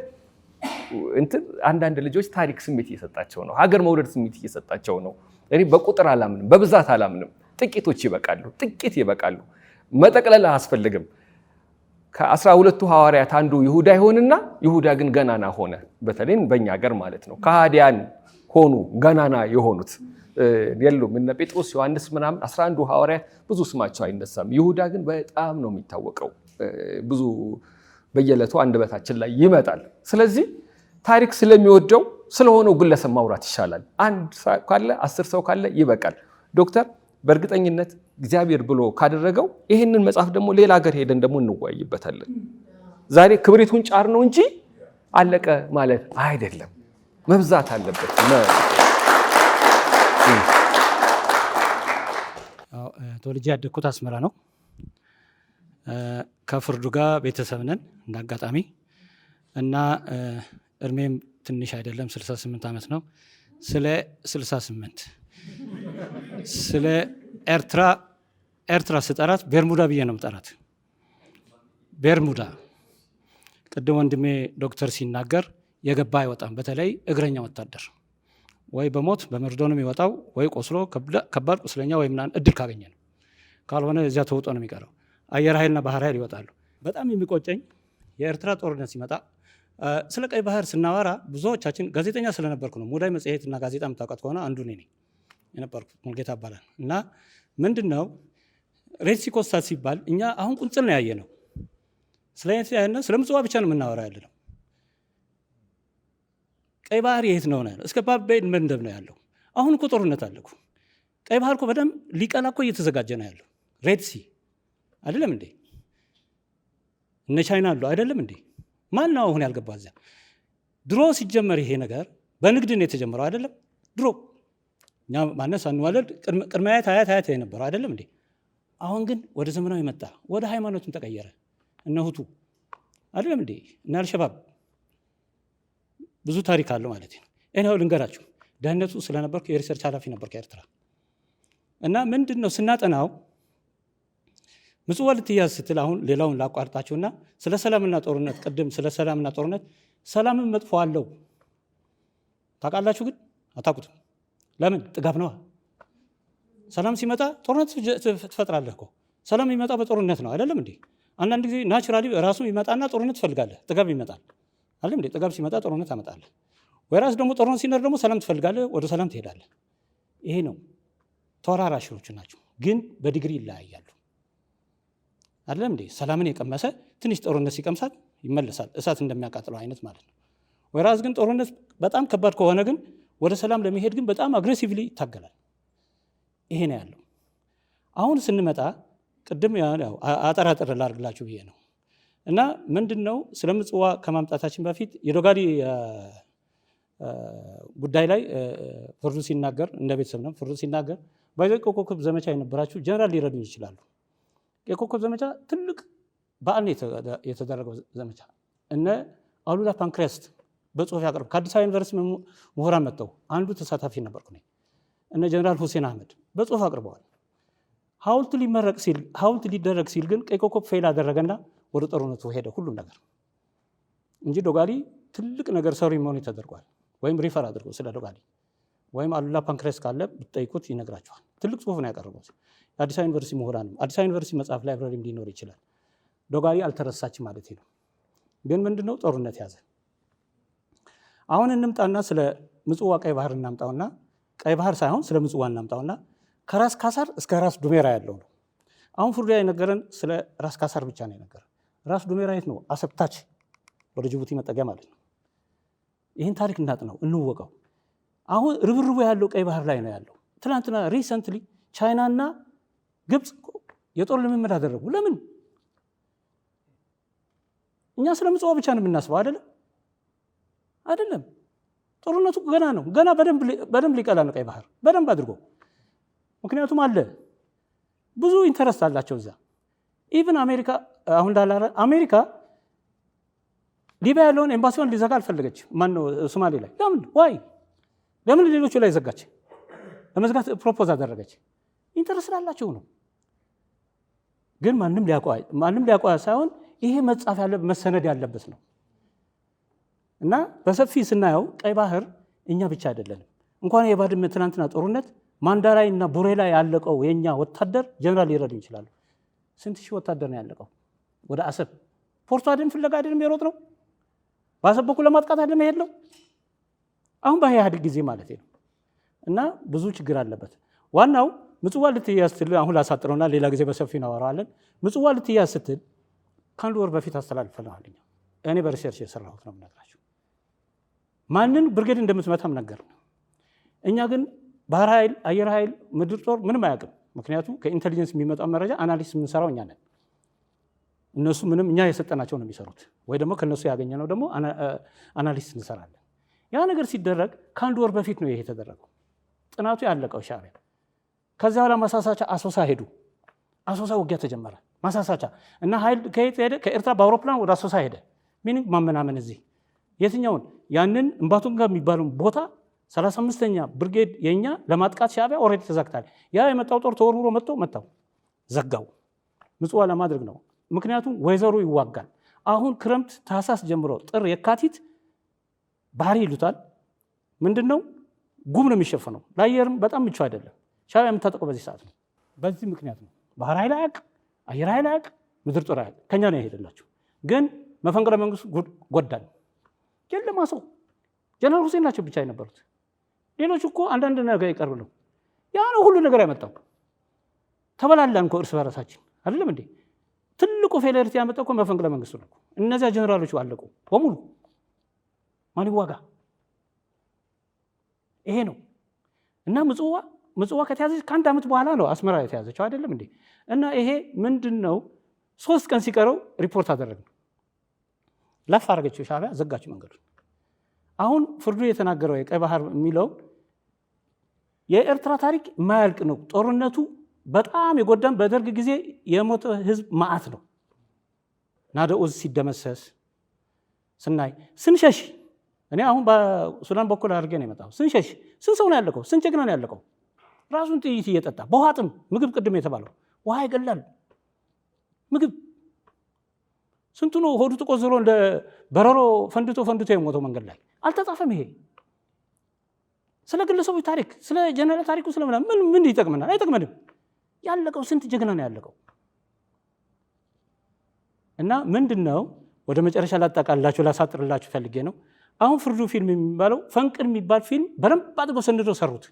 እንትን አንዳንድ ልጆች ታሪክ ስሜት እየሰጣቸው ነው፣ ሀገር መውደድ ስሜት እየሰጣቸው ነው። እኔ በቁጥር አላምንም፣ በብዛት አላምንም። ጥቂቶች ይበቃሉ፣ ጥቂት ይበቃሉ። መጠቅለል አያስፈልግም። ከ12ቱ ሐዋርያት አንዱ ይሁዳ ይሆንና ይሁዳ ግን ገናና ሆነ። በተለይም በእኛ ሀገር ማለት ነው። ከሃዲያን ሆኑ ገናና የሆኑት የሉም። እነ ጴጥሮስ፣ ዮሐንስ ምናምን 11ዱ ሐዋርያት ብዙ ስማቸው አይነሳም። ይሁዳ ግን በጣም ነው የሚታወቀው። ብዙ በየዕለቱ አንደበታችን ላይ ይመጣል። ስለዚህ ታሪክ ስለሚወደው ስለሆነው ግለሰብ ማውራት ይሻላል። አንድ ካለ 10 ሰው ካለ ይበቃል። ዶክተር በእርግጠኝነት እግዚአብሔር ብሎ ካደረገው ይህንን መጽሐፍ ደግሞ ሌላ ሀገር ሄደን ደግሞ እንወያይበታለን። ዛሬ ክብሪቱን ጫር ነው እንጂ አለቀ ማለት አይደለም፣ መብዛት አለበት። ተወልጄ ያደግኩት አስመራ ነው። ከፍርዱ ጋር ቤተሰብ ነን እንዳጋጣሚ እና እድሜም ትንሽ አይደለም 68 ዓመት ነው። ስለ 68 ስለ ኤርትራ ስጠራት ቤርሙዳ ብዬ ነው ምጠራት። ቤርሙዳ ቅድም ወንድሜ ዶክተር ሲናገር የገባ አይወጣም። በተለይ እግረኛ ወታደር ወይ በሞት በመርዶ ነው የሚወጣው፣ ወይ ቆስሎ ከባድ ቁስለኛ ወይ ምናምን እድል ካገኘ ነው። ካልሆነ እዚያ ተውጦ ነው የሚቀረው። አየር ኃይልና ባህር ኃይል ይወጣሉ። በጣም የሚቆጨኝ የኤርትራ ጦርነት ሲመጣ ስለ ቀይ ባህር ስናወራ ብዙዎቻችን ጋዜጠኛ ስለነበርኩ ነው። ሙዳይ መጽሔትና ጋዜጣ የምታውቃት ከሆነ አንዱ እኔ ነኝ የነበርኩት፣ ሙልጌታ ይባላል። እና ምንድን ነው ሬድ ሲ ኮስታ ሲባል እኛ አሁን ቁንጽል ነው ያየ ነው። ስለ ምጽዋ ብቻ ነው የምናወራ ያለ ነው። ቀይ ባህር የት ነው ያለው? እስከ ባቤል መንደብ ነው ያለው። አሁን እኮ ጦርነት አለ እኮ። ቀይ ባህር እኮ በደንብ ሊቀላ እኮ እየተዘጋጀ ነው ያለው። ሬድ ሲ አይደለም እንዴ? እነ ቻይና አሉ አይደለም እንዴ? ማን ነው አሁን ያልገባ እዚያ? ድሮ ሲጀመር ይሄ ነገር በንግድ ነው የተጀመረው አይደለም? ድሮ እኛ ማነስ አንዋለድ ቅድመ አያት የነበረው አይደለም እንዴ? አሁን ግን ወደ ዘመናዊ መጣ፣ ወደ ሃይማኖትም ተቀየረ። እነ ሁቱ አይደለም እንዴ? እና አልሸባብ ብዙ ታሪክ አለው ማለት ነው። እኔው ልንገራችሁ፣ ደህንነቱ ስለነበርኩ የሪሰርች ኃላፊ ነበርኩ ኤርትራ እና ምንድን ነው ስናጠናው ምጽዋ ልትያዝ ስትል አሁን ሌላውን ላቋርጣችሁና ስለ ሰላምና ጦርነት ቅድም ስለ ሰላምና ጦርነት ሰላምን መጥፎ አለው ታውቃላችሁ፣ ግን አታውቁትም። ለምን? ጥጋብ ነዋ። ሰላም ሲመጣ ጦርነት ትፈጥራለህ እኮ። ሰላም የሚመጣ በጦርነት ነው አይደለም እንዴ? አንዳንድ ጊዜ ናቹራሊ ራሱ ይመጣና ጦርነት ትፈልጋለህ፣ ጥጋብ ይመጣል አይደለም እንዴ? ጥጋብ ሲመጣ ጦርነት አመጣለህ። ወይራስ ደግሞ ጦርነት ሲኖር ደግሞ ሰላም ትፈልጋለህ፣ ወደ ሰላም ትሄዳለህ። ይሄ ነው። ተወራራሾች ናቸው፣ ግን በዲግሪ ይለያያሉ አይደለም እንዴ? ሰላምን የቀመሰ ትንሽ ጦርነት ሲቀምሳት ይመለሳል፣ እሳት እንደሚያቃጥለው አይነት ማለት ነው። ወይራስ ግን ጦርነት በጣም ከባድ ከሆነ ግን ወደ ሰላም ለመሄድ ግን በጣም አግሬሲቭሊ ይታገላል። ይሄ ነው ያለው። አሁን ስንመጣ ቅድም አጠራጥር ላድርግላችሁ ብዬ ነው እና ምንድን ነው ስለ ምጽዋ ከማምጣታችን በፊት የዶጋሊ ጉዳይ ላይ ፍርዱ ሲናገር እንደ ቤተሰብ ነው ፍርዱ ሲናገር ቀይ ኮከብ ዘመቻ የነበራችሁ ጀነራል ሊረዱኝ ይችላሉ። ቀይ ኮከብ ዘመቻ ትልቅ በዓል የተደረገው ዘመቻ እነ አሉላ ፓንክሬስት በጽሁፍ ያቀርብ ከአዲስ አበባ ዩኒቨርሲቲ ምሁራን መጥተው አንዱ ተሳታፊ ነበርኩ ነኝ። እነ ጀነራል ሁሴን አህመድ በጽሁፍ አቅርበዋል። ሐውልት ሊመረቅ ሲል ሐውልት ሊደረግ ሲል ግን ቀይ ኮከብ ፌል አደረገና ወደ ጦርነቱ ሄደ ሁሉም ነገር እንጂ ዶጋሊ ትልቅ ነገር ሴሪሞኒ ተደርጓል። ወይም ሪፈር አድርጎ ስለ ዶጋሊ ወይም አሉላ ፓንክሬስት ካለ ብትጠይቁት ይነግራቸዋል። ትልቅ ጽሁፍ ነው ያቀረበው። የአዲስ አበባ ዩኒቨርሲቲ ምሁራንም አዲስ አበባ ዩኒቨርሲቲ መጽሐፍ ላይብራሪም ሊኖር ይችላል። ዶጋሊ አልተረሳችም ማለት ነው። ግን ምንድነው ጦርነት ያዘ። አሁን እንምጣና ስለ ምጽዋ ቀይ ባህር እናምጣውና ቀይ ባህር ሳይሆን ስለ ምጽዋ እናምጣውና ከራስ ካሳር እስከ ራስ ዱሜራ ያለው ነው። አሁን ፍርዱ የነገረን ስለ ራስ ካሳር ብቻ ነው የነገረን። ራስ ዱሜራ የት ነው? አሰብ ታች ወደ ጅቡቲ መጠጊያ ማለት ነው። ይህን ታሪክ እናጥነው እንወቀው። አሁን ርብርቡ ያለው ቀይ ባህር ላይ ነው ያለው። ትናንትና ሪሰንትሊ ቻይናና ግብፅ የጦር ልምምድ አደረጉ። ለምን? እኛ ስለ ምጽዋ ብቻ ነው የምናስበው አይደለም። ጦርነቱ ገና ነው። ገና በደንብ ሊቀላ ነው ቀይ ባህር በደንብ አድርጎ። ምክንያቱም አለ ብዙ ኢንተረስት አላቸው እዛ። ኢቭን አሜሪካ አሁን አሜሪካ ሊቢያ ያለውን ኤምባሲውን ሊዘጋ አልፈለገች። ማነው ሶማሌ ላይ ለምን ሌሎቹ ላይ ዘጋች? ለመዝጋት ፕሮፖዝ አደረገች። ኢንተረስት ስላላቸው ነው። ግን ማንም ሊያውቀው ሳይሆን ይሄ መጻፍ መሰነድ ያለበት ነው። እና በሰፊ ስናየው ቀይ ባህር እኛ ብቻ አይደለንም። እንኳን የባድመ ትናንትና ጦርነት ማንዳራይ እና ቡሬ ላይ ያለቀው የኛ ወታደር ጀነራል ሊረዱ ይችላሉ። ስንት ሺህ ወታደር ነው ያለቀው? ወደ አሰብ ፖርቱ አይደለም ፍለጋ አይደለም የሮጥ ነው። በአሰብ በኩል ለማጥቃት አይደለም የሄድነው። አሁን በኢህአዴግ ጊዜ ማለት ነው። እና ብዙ ችግር አለበት። ዋናው ምጽዋ ልትያዝ ስትል አሁን ላሳጥረውና ሌላ ጊዜ በሰፊ እናወራለን። ምጽዋ ልትያዝ ስትል ከአንድ ወር በፊት አስተላልፈናል። እኔ በሪሰርች የሰራሁት ነው የምነግራችሁ። ማንን ብርጌድ እንደምትመታም ነገር ነው። እኛ ግን ባህር ኃይል፣ አየር ኃይል፣ ምድር ጦር ምንም አያውቅም። ምክንያቱም ከኢንቴሊጀንስ የሚመጣው መረጃ አናሊሲስ የምንሰራው እኛ ነን። እነሱ ምንም እኛ የሰጠናቸው ነው የሚሰሩት፣ ወይ ደግሞ ከነሱ ያገኘነው ደግሞ አናሊሲስ እንሰራለን። ያ ነገር ሲደረግ ከአንድ ወር በፊት ነው ይሄ የተደረገው። ጥናቱ ያለቀው ሻዕቢያ። ከዚያ በኋላ ማሳሳቻ አሶሳ ሄዱ። አሶሳ ውጊያ ተጀመረ። ማሳሳቻ እና ኃይል ከየት ሄደ? ከኤርትራ በአውሮፕላን ወደ አሶሳ ሄደ። ሚኒንግ ማመናመን እዚህ የትኛውን ያንን እምባቱንጋ የሚባለው ቦታ 35ኛ ብርጌድ የኛ ለማጥቃት ሻዕቢያ ኦልሬዲ ተዘግቷል። ያ የመጣው ጦር ተወርውሮ መጣው ዘጋው። ምጽዋ ለማድረግ ነው። ምክንያቱም ወይዘሩ ይዋጋል። አሁን ክረምት ታህሳስ ጀምሮ ጥር የካቲት ባህሪ ይሉታል። ምንድነው? ጉም ነው የሚሸፈነው። ለአየርም በጣም ምቹ አይደለም። ሻዕቢያ የምታጠቀው በዚህ ሰዓት ነው። በዚህ ምክንያት ነው። ባህር ኃይል አያውቅ፣ አየር ኃይል አያውቅ፣ ምድር ጦር አያውቅ። ከኛ ነው የሄደላቸው። ግን መፈንቅለ መንግስት ጎዳን። የለም ሰው ጀነራል ሁሴን ናቸው ብቻ የነበሩት። ሌሎች እኮ አንዳንድ ነገር ይቀርብ ነው። ያ ነው ሁሉ ነገር ያመጣው። ተበላላን እኮ እርስ በራሳችን አይደለም እንዴ? ትልቁ ፌለሪቲ ያመጣው እኮ መፈንቅለ መንግስቱ ነው። እነዚያ ጀነራሎች አለቁ በሙሉ። ማን ይዋጋ? ይሄ ነው። እና ምጽዋ ከተያዘች ከአንድ ዓመት በኋላ ነው አስመራ የተያዘችው አይደለም እንዴ? እና ይሄ ምንድነው? 3 ቀን ሲቀረው ሪፖርት አደረግን። ላፍ አረገችው ሻዕቢያ፣ ዘጋችው መንገዱን። አሁን ፍርዱ የተናገረው የቀይ ባህር የሚለው የኤርትራ ታሪክ የማያልቅ ነው። ጦርነቱ በጣም የጎዳም በደርግ ጊዜ የሞተ ህዝብ ማዕት ነው። ናደኡዝ ሲደመሰስ ስናይ ስንሸሽ፣ እኔ አሁን በሱዳን በኩል አድርጌ ነው የመጣው። ስንሸሽ ስንት ሰው ነው ያለቀው? ስንት ጀግና ነው ያለቀው? ራሱን ጥይት እየጠጣ በውሃ ጥም። ምግብ ቅድም የተባለው ውሃ ይገላል። ምግብ ስንቱ ነው ሆዱ ተቆዝሮ እንደ በረሮ ፈንድቶ የሞተው መንገድ ላይ? አልተጻፈም። ይሄ ስለ ግለሰቦች ታሪክ፣ ስለ ጀነራል ታሪኩ ስለምናምን ምን ይጠቅመናል? አይጠቅመንም። ያለቀው ስንት ጀግና ነው ያለቀው? እና ምንድን ነው ወደ መጨረሻ ላጠቃልላችሁ ላሳጥርላችሁ ፈልጌ ነው። አሁን ፍርዱ ፊልም የሚባለው ፈንቅል የሚባል ፊልም በደንብ አድርገው ሰንደው ሰሩት።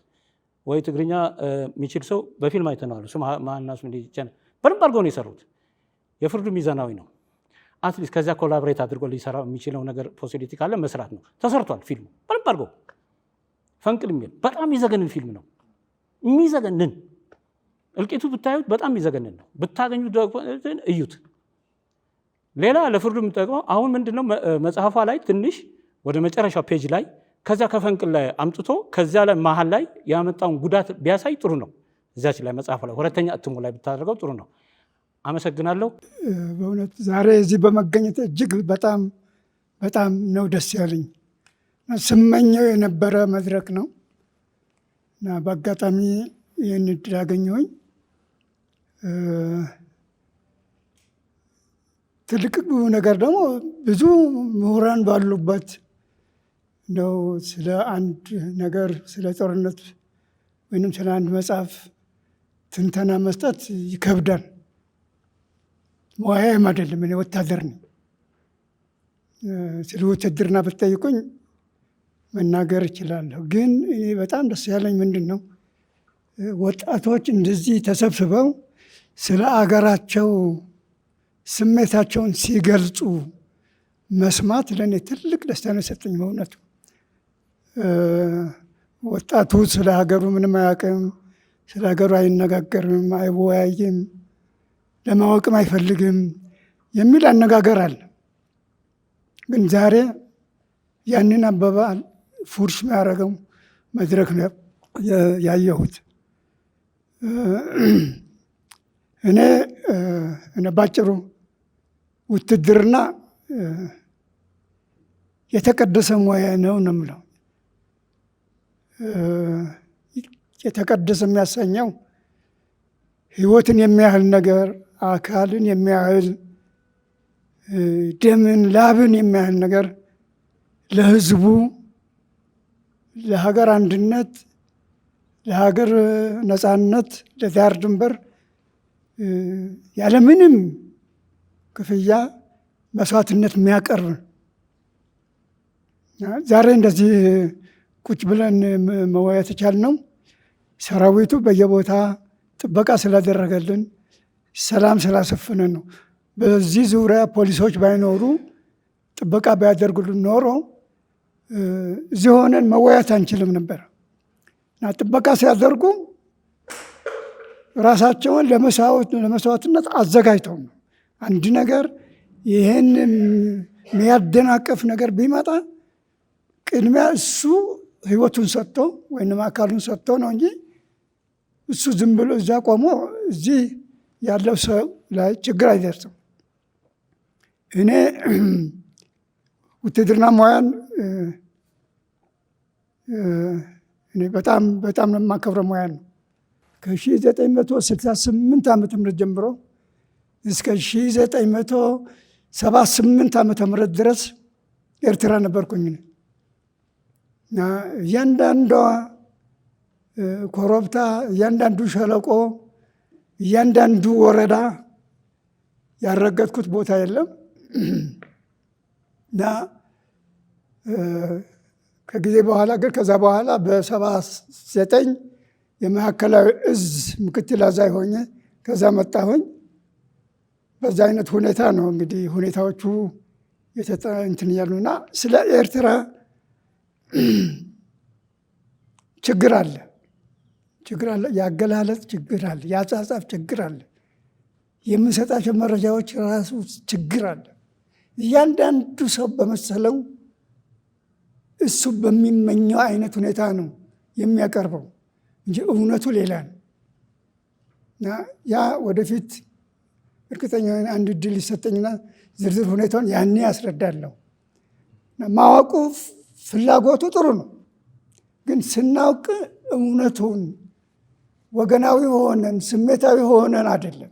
ወይ ትግርኛ የሚችል ሰው በፊልም አይተነዋል። እሱ ማናሱ በደንብ አድርገው ነው የሰሩት። የፍርዱ ሚዛናዊ ነው። አትሊስት ከዚያ ኮላብሬት አድርጎ ሊሰራ የሚችለው ነገር ፖሲቢሊቲ ካለ መስራት ነው። ተሰርቷል ፊልሙ በደንብ አድርገው። ፈንቅል የሚል በጣም የሚዘገንን ፊልም ነው። የሚዘገንን እልቂቱ ብታዩት በጣም የሚዘገንን ነው። ብታገኙት እዩት። ሌላ ለፍርዱ የምጠቅመው አሁን ምንድነው መጽሐፏ ላይ ትንሽ ወደ መጨረሻው ፔጅ ላይ ከዛ ከፈንቅል ላይ አምጥቶ ከዚያ ላይ መሀል ላይ ያመጣውን ጉዳት ቢያሳይ ጥሩ ነው። እዚያች ላይ መጽሐፉ ላይ ሁለተኛ እትሙ ላይ ብታደርገው ጥሩ ነው። አመሰግናለሁ። በእውነት ዛሬ እዚህ በመገኘት እጅግ በጣም በጣም ነው ደስ ያለኝ። ስመኘው የነበረ መድረክ ነው እና በአጋጣሚ ይህን እድል አገኘሁኝ። ትልቅ ነገር ደግሞ ብዙ ምሁራን ባሉበት ነው ስለ አንድ ነገር ስለ ጦርነት ወይም ስለ አንድ መጽሐፍ ትንተና መስጠት ይከብዳል። ሙያዬም አይደለም፣ እኔ ወታደር ነኝ። ስለ ውትድርና ብትጠይቁኝ መናገር እችላለሁ። ግን እኔ በጣም ደስ ያለኝ ምንድን ነው ወጣቶች እንደዚህ ተሰብስበው ስለ አገራቸው ስሜታቸውን ሲገልጹ መስማት ለእኔ ትልቅ ደስታ ነው የሰጠኝ። በእውነቱ ወጣቱ ስለ ሀገሩ ምንም አያውቅም፣ ስለ ሀገሩ አይነጋገርም፣ አይወያይም፣ ለማወቅም አይፈልግም የሚል አነጋገር አለ። ግን ዛሬ ያንን አባባል ፉርሽ የሚያደርገው መድረክ ነው ያየሁት። እኔ ባጭሩ ውትድርና የተቀደሰ ሙያ ነው የምለው። የተቀደሰ የሚያሰኘው ሕይወትን የሚያህል ነገር፣ አካልን የሚያህል ደምን፣ ላብን የሚያህል ነገር ለሕዝቡ፣ ለሀገር አንድነት፣ ለሀገር ነፃነት፣ ለዳር ድንበር ያለምንም ክፍያ መስዋዕትነት የሚያቀርብ ዛሬ እንደዚህ ቁጭ ብለን መወያየት የቻልነው ሰራዊቱ በየቦታ ጥበቃ ስላደረገልን ሰላም ስላሰፈነ ነው። በዚህ ዙሪያ ፖሊሶች ባይኖሩ ጥበቃ ባያደርጉልን ኖሮ እዚህ ሆነን መወያየት አንችልም ነበር እና ጥበቃ ሲያደርጉ ራሳቸውን ለመስዋዕትነት አዘጋጅተው ነው። አንድ ነገር ይህን የሚያደናቀፍ ነገር ቢመጣ ቅድሚያ እሱ ህይወቱን ሰጥቶ ወይም አካሉን ሰጥቶ ነው እንጂ እሱ ዝም ብሎ እዛ ቆሞ እዚህ ያለው ሰው ላይ ችግር አይደርስም። እኔ ውትድርና ሙያን እኔ በጣም በጣም ነው የማከብረው ሙያ ነው። ከ1968 ዓመተ ምህረት ጀምሮ እስከ 1978 ዓመተ ምህረት ድረስ ኤርትራ ነበርኩኝ እና እያንዳንዷ ኮረብታ፣ እያንዳንዱ ሸለቆ፣ እያንዳንዱ ወረዳ ያረገጥኩት ቦታ የለም እና ከጊዜ በኋላ ግን ከዛ በኋላ በ79 የማዕከላዊ እዝ ምክትል አዛዥ ሆኜ ከዛ መጣሁኝ። በዛ አይነት ሁኔታ ነው እንግዲህ ሁኔታዎቹ እንትን እያሉና ስለ ኤርትራ ችግር አለ፣ የአገላለጽ ችግር አለ፣ የአጻጻፍ ችግር አለ፣ የምንሰጣቸው መረጃዎች ራሱ ችግር አለ። እያንዳንዱ ሰው በመሰለው እሱ በሚመኘው አይነት ሁኔታ ነው የሚያቀርበው እንጂ እውነቱ ሌላ ነው እና ያ ወደፊት እርግጠኛ አንድ እድል ይሰጠኝና ዝርዝር ሁኔታውን ያኔ ያስረዳለሁ። ማወቁ ፍላጎቱ ጥሩ ነው። ግን ስናውቅ እውነቱን ወገናዊ ሆነን ስሜታዊ ሆነን አይደለም፣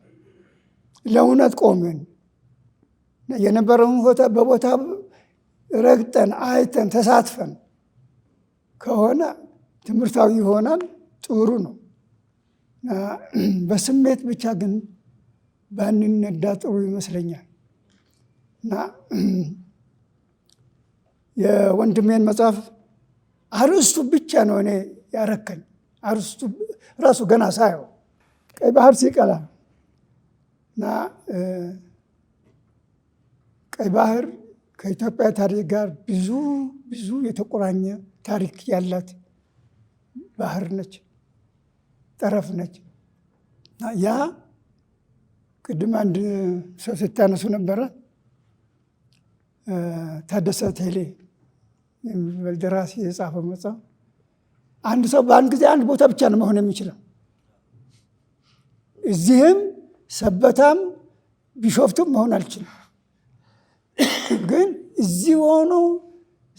ለእውነት ቆመን የነበረውን በቦታ ረግጠን አይተን ተሳትፈን ከሆነ ትምህርታዊ ይሆናል፣ ጥሩ ነው። በስሜት ብቻ ግን ባንነዳ ጥሩ ይመስለኛል። እና የወንድሜን መጽሐፍ አርእስቱ ብቻ ነው እኔ ያረከኝ። አርእስቱ ራሱ ገና ሳየው ቀይ ባህር ሲቀላ እና ቀይ ባህር ከኢትዮጵያ ታሪክ ጋር ብዙ የተቆራኘ ታሪክ ያላት ባህር ነች፣ ጠረፍ ነች። ያ ቅድም አንድ ሰው ስታነሱ ነበረ፣ ታደሰ ቴሌ የሚባል ደራሲ የጻፈው መጽሐፍ። አንድ ሰው በአንድ ጊዜ አንድ ቦታ ብቻ ነው መሆን የሚችለው። እዚህም ሰበታም ቢሾፍቱም መሆን አልችልም። ግን እዚህ ሆኖ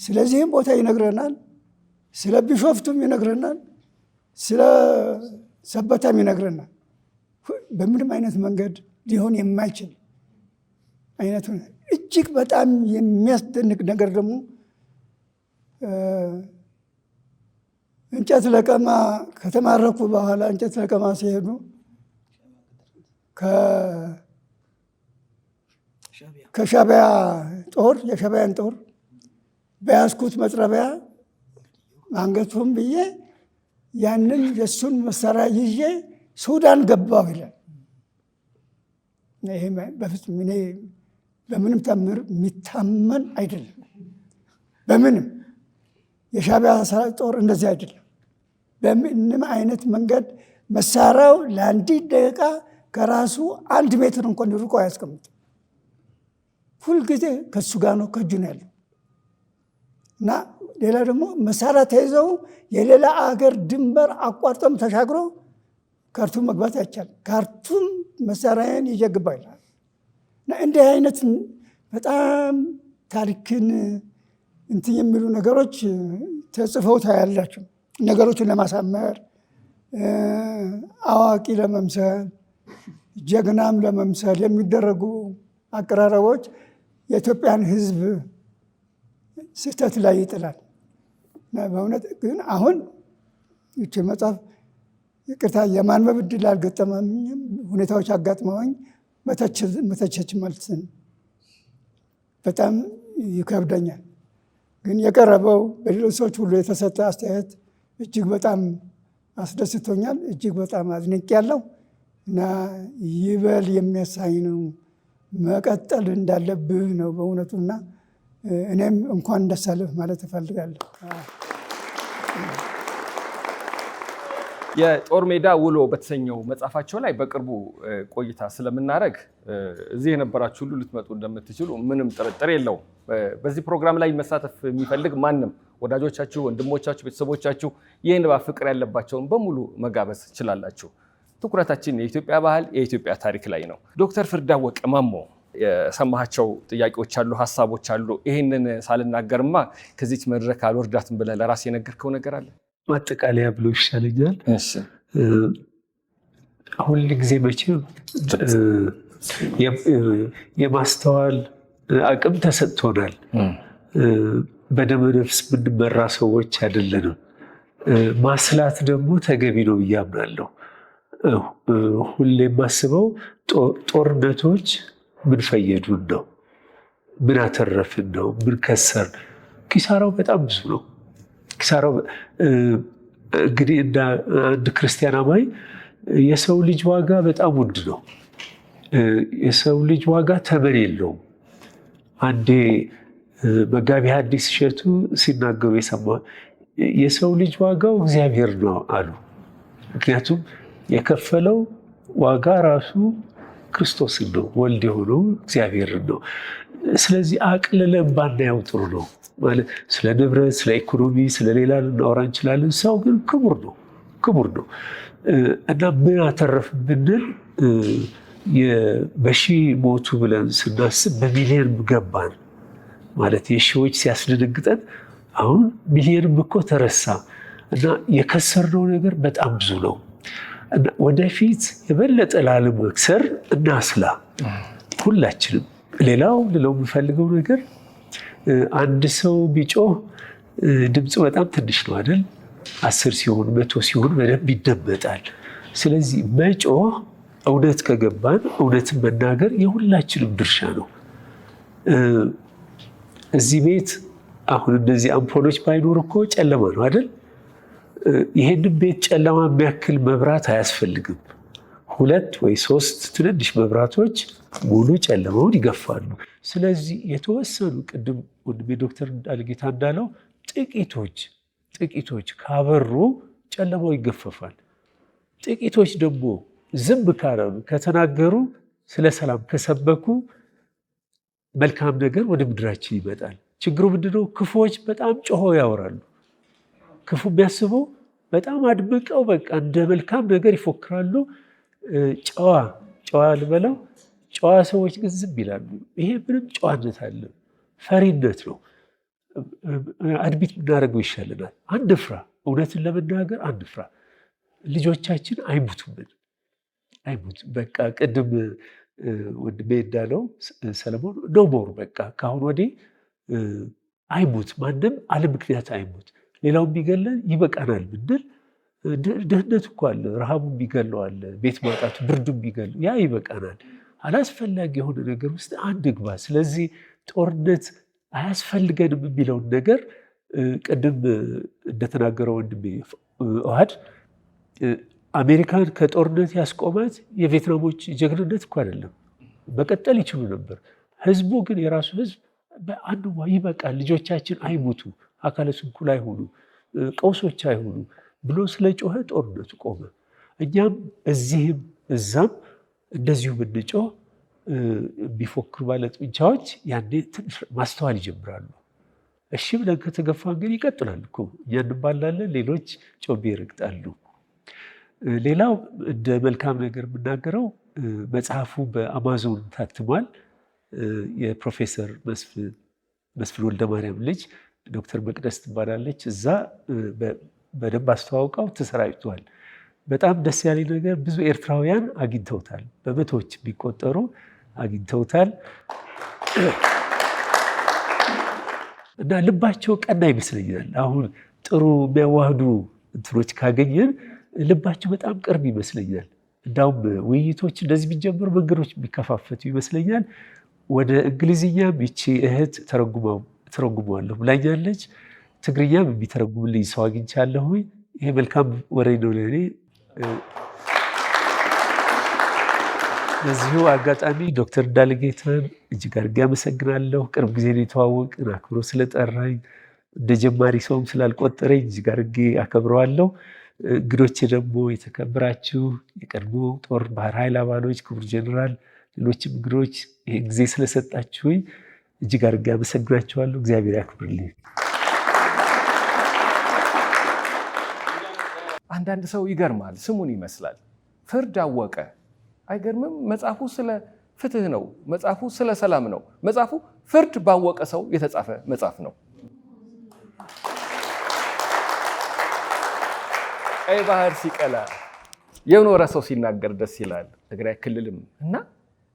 ስለዚህም ቦታ ይነግረናል፣ ስለ ቢሾፍቱም ይነግረናል፣ ስለ ሰበታም ይነግረናል። በምንም አይነት መንገድ ሊሆን የማይችል አይነቱ እጅግ በጣም የሚያስደንቅ ነገር ደግሞ እንጨት ለቀማ ከተማረኩ በኋላ እንጨት ለቀማ ሲሄዱ ከሻዕቢያ ጦር የሻዕቢያን ጦር በያዝኩት መጥረቢያ አንገቱን ብዬ ያንን የእሱን መሳሪያ ይዤ ሱዳን ገባሁ ይላል። ይሄ በፍጹም እኔ በምንም ተአምር የሚታመን አይደለም። በምንም የሻዕቢያ ጦር እንደዚህ አይደለም። በምንም አይነት መንገድ መሳሪያው ለአንዲት ደቂቃ ከራሱ 1 ሜትር እንኳን ርቆ አያስቀምጥም። ሁልጊዜ ከእሱ ጋር ነው፣ ከእጁ ነው ያለው። እና ሌላ ደግሞ መሳሪያ ተይዘው የሌላ አገር ድንበር አቋርጠም ተሻግሮ ካርቱም መግባት አይቻልም። ካርቱም መሳሪያን ይዤ ገባ ይላል። እና እንዲህ አይነት በጣም ታሪክን እንትን የሚሉ ነገሮች ተጽፈው ታያላችሁ። ነገሮችን ለማሳመር አዋቂ ለመምሰል ጀግናም ለመምሰል የሚደረጉ አቀራረቦች የኢትዮጵያን ሕዝብ ስህተት ላይ ይጥላል። በእውነት ግን አሁን ይቺ መጽሐፍ ይቅርታ የማንበብ ዕድል አልገጠመኝም። ሁኔታዎች አጋጥመውኝ መተቸች ማለት በጣም ይከብደኛል። ግን የቀረበው በሌሎች ሰዎች ሁሉ የተሰጠ አስተያየት እጅግ በጣም አስደስቶኛል። እጅግ በጣም አዝንቄያለሁ እና ይበል የሚያሳይ ነው። መቀጠል እንዳለብህ ነው በእውነቱና እኔም እንኳን ደስ አለህ ማለት እፈልጋለሁ። የጦር ሜዳ ውሎ በተሰኘው መጽሐፋቸው ላይ በቅርቡ ቆይታ ስለምናደርግ እዚህ የነበራችሁ ሁሉ ልትመጡ እንደምትችሉ ምንም ጥርጥር የለውም። በዚህ ፕሮግራም ላይ መሳተፍ የሚፈልግ ማንም ወዳጆቻችሁ፣ ወንድሞቻችሁ፣ ቤተሰቦቻችሁ የንባብ ፍቅር ያለባቸውን በሙሉ መጋበዝ ትችላላችሁ። ትኩረታችን የኢትዮጵያ ባህል፣ የኢትዮጵያ ታሪክ ላይ ነው። ዶክተር ፍርዳወቅ ማሞ የሰማሃቸው ጥያቄዎች አሉ፣ ሀሳቦች አሉ። ይህንን ሳልናገርማ ከዚች መድረክ አልወርዳትም ብለህ ለራስ የነገርከው ነገር አለ? ማጠቃለያ ብሎ ይሻለኛል። ሁል ጊዜ መቼም የማስተዋል አቅም ተሰጥቶናል። በደመ ነፍስ የምንመራ ሰዎች አይደለንም። ማስላት ደግሞ ተገቢ ነው ብዬ አምናለሁ። ሁሌ የማስበው ጦርነቶች ምን ፈየዱን ነው? ምን አተረፍን ነው? ምን ከሰርን? ኪሳራው በጣም ብዙ ነው። ኪሳራው እንግዲህ እንደ አንድ ክርስቲያን አማኝ የሰው ልጅ ዋጋ በጣም ውድ ነው። የሰው ልጅ ዋጋ ተመን የለውም። አንዴ መጋቢ ሐዲስ እሸቱ ሲናገሩ የሰማ የሰው ልጅ ዋጋው እግዚአብሔር ነው አሉ። ምክንያቱም የከፈለው ዋጋ ራሱ ክርስቶስን ነው፣ ወልድ የሆነው እግዚአብሔርን ነው። ስለዚህ አቅልለን ባናየው ጥሩ ነው። ማለት ስለ ንብረት፣ ስለ ኢኮኖሚ፣ ስለሌላ ልናወራ እንችላለን። ሰው ግን ክቡር ነው እና ምን አተረፍ ብንል በሺህ ሞቱ ብለን ስናስብ በሚሊዮን ገባን። ማለት የሺዎች ሲያስደነግጠን አሁን ሚሊዮንም እኮ ተረሳ እና የከሰርነው ነገር በጣም ብዙ ነው። እና ወደፊት የበለጠ ላለመክሰር እናስላ ሁላችንም። ሌላው ልለው የምፈልገው ነገር አንድ ሰው ቢጮህ ድምፁ በጣም ትንሽ ነው አይደል? 10 ሲሆን 100 ሲሆን በደንብ ይደመጣል። ስለዚህ መጮህ እውነት ከገባን እውነትን መናገር የሁላችንም ድርሻ ነው። እዚህ ቤት አሁን እነዚህ አምፖሎች ባይኖር እኮ ጨለማ ነው አይደል? ይሄንን ቤት ጨለማ የሚያክል መብራት አያስፈልግም። 2 ወይ 3 ትንንሽ መብራቶች ሙሉ ጨለማውን ይገፋሉ። ስለዚህ የተወሰኑ ቅድም ወንድሜ ዶክተር ዳልጌታ እንዳለው ጥቂቶች ካበሩ ጨለማው ይገፈፋል። ጥቂቶች ደግሞ ዝም ካላሉ ከተናገሩ፣ ስለ ሰላም ከሰበኩ መልካም ነገር ወደ ምድራችን ይመጣል። ችግሩ ምንድነው? ክፉዎች በጣም ጮሆ ያወራሉ። ክፉ የሚያስበው በጣም አድምቀው በቃ እንደ መልካም ነገር ይፎክራሉ። ጨዋ ልበለው፣ ጨዋ ሰዎች ግን ዝም ይላሉ። ይሄ ምንም ጨዋነት አለ? ፈሪነት ነው። አድሚት ብናደርገው ይሻለናል። አንፍራ፣ እውነትን ለመናገር አንፍራ። ልጆቻችን አይሙቱብን። በቃ ቅድም ወንድሜ እንዳለው ሰለሞን ኖ ሞር በቃ ከአሁን ወዲህ አይሙት፣ ማንም አለ ምክንያት አይሙት። ሌላው የሚገለን ይበቃናል ብንል ድህነት እኮ አለ፣ ረሃቡ የሚገለው አለ፣ ቤት ማጣቱ፣ ብርዱ የሚገለው ያ ይበቃናል። አላስፈላጊ የሆነ ነገር ውስጥ አንግባ። ስለዚህ ጦርነት አያስፈልገንም የሚለውን ነገር ቅድም እንደተናገረው ወንድሜ ኦሃድ አሜሪካን ከጦርነት ያስቆማት የቪየትናሞች ጀግንነት እኮ አይደለም። መቀጠል ይችሉ ነበር። ህዝቡ ግን የራሱ ህዝብ በአንዋ ይበቃል፣ ልጆቻችን አይሙቱ፣ አካለ ስንኩል አይሆኑ፣ ቀውሶች አይሆኑ ብሎ ስለጮኸ ጦርነቱ ቆመ። እኛም እዚህም እዛም እንደዚሁ ብንጮህ የሚፎክሩ ባለጡንቻዎች ያኔ ትንሽ ማስተዋል ይጀምራሉ። እሺ ብለን ከተገፋን ግን ይቀጥላል እኮ። እኛ እንባላለን፣ ሌሎች ጮቤ ይረግጣሉ። ሌላው እንደ መልካም ነገር የምናገረው መጽሐፉ በአማዞን ታትሟል። የፕሮፌሰር መስፍን ወልደማርያም ልጅ ዶክተር መቅደስ ትባላለች። እዛ በደንብ አስተዋውቀው ተሰራጭቷል። በጣም ደስ ያለኝ ነገር ብዙ ኤርትራውያን አግኝተውታል። በመቶዎች የሚቆጠሩ አግኝተውታል እና ልባቸው ቀና ይመስለኛል። አሁን ጥሩ የሚያዋህዱ እንትኖች ካገኘን ልባቸው በጣም ቅርብ ይመስለኛል። እንዳውም ውይይቶች እንደዚህ የሚጀምሩ መንገዶች የሚከፋፈቱ ይመስለኛል። ወደ እንግሊዝኛም ይቺ እህት ተረጉመዋለሁ ብላኛለች። ትግርኛም የሚተረጉምልኝ ሰው አግኝቻለሁ። ይሄ መልካም ወሬ ነው ለእኔ። በዚሁ አጋጣሚ ዶክተር ዳልጌታን እጅግ አድርጌ አመሰግናለሁ። ቅርብ ጊዜ ነው የተዋወቅን። አክብሮ ስለጠራኝ እንደ ጀማሪ ሰውም ስላልቆጠረኝ እጅግ አድርጌ አከብረዋለሁ። እንግዶቼ ደግሞ የተከበራችሁ የቀድሞ ጦር ባህር ኃይል አባሎች፣ ክቡር ጀነራል፣ ሌሎችም እንግዶች ይህ ጊዜ ስለሰጣችሁኝ እጅግ አድርጌ አመሰግናችኋለሁ። እግዚአብሔር ያክብርልኝ። አንዳንድ ሰው ይገርማል፣ ስሙን ይመስላል። ፍርድ አወቀ። አይገርምም? መጽሐፉ ስለ ፍትህ ነው። መጽሐፉ ስለ ሰላም ነው። መጽሐፉ ፍርድ ባወቀ ሰው የተጻፈ መጽሐፍ ነው። ቀይ ባህር ሲቀላ የኖረ ሰው ሲናገር ደስ ይላል። ትግራይ ክልልም እና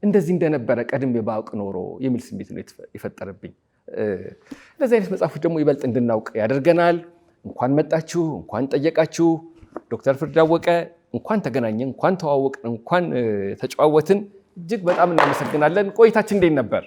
እንደዚህ እንደነበረ ቀድሜ ባውቅ ኖሮ የሚል ስሜት ነው የፈጠረብኝ። እንደዚህ አይነት መጽሐፎች ደግሞ ይበልጥ እንድናውቅ ያደርገናል። እንኳን መጣችሁ፣ እንኳን ጠየቃችሁ። ዶክተር ፍርድ አወቀ እንኳን ተገናኘን፣ እንኳን ተዋወቅን፣ እንኳን ተጨዋወትን። እጅግ በጣም እናመሰግናለን። ቆይታችን እንዴት ነበር?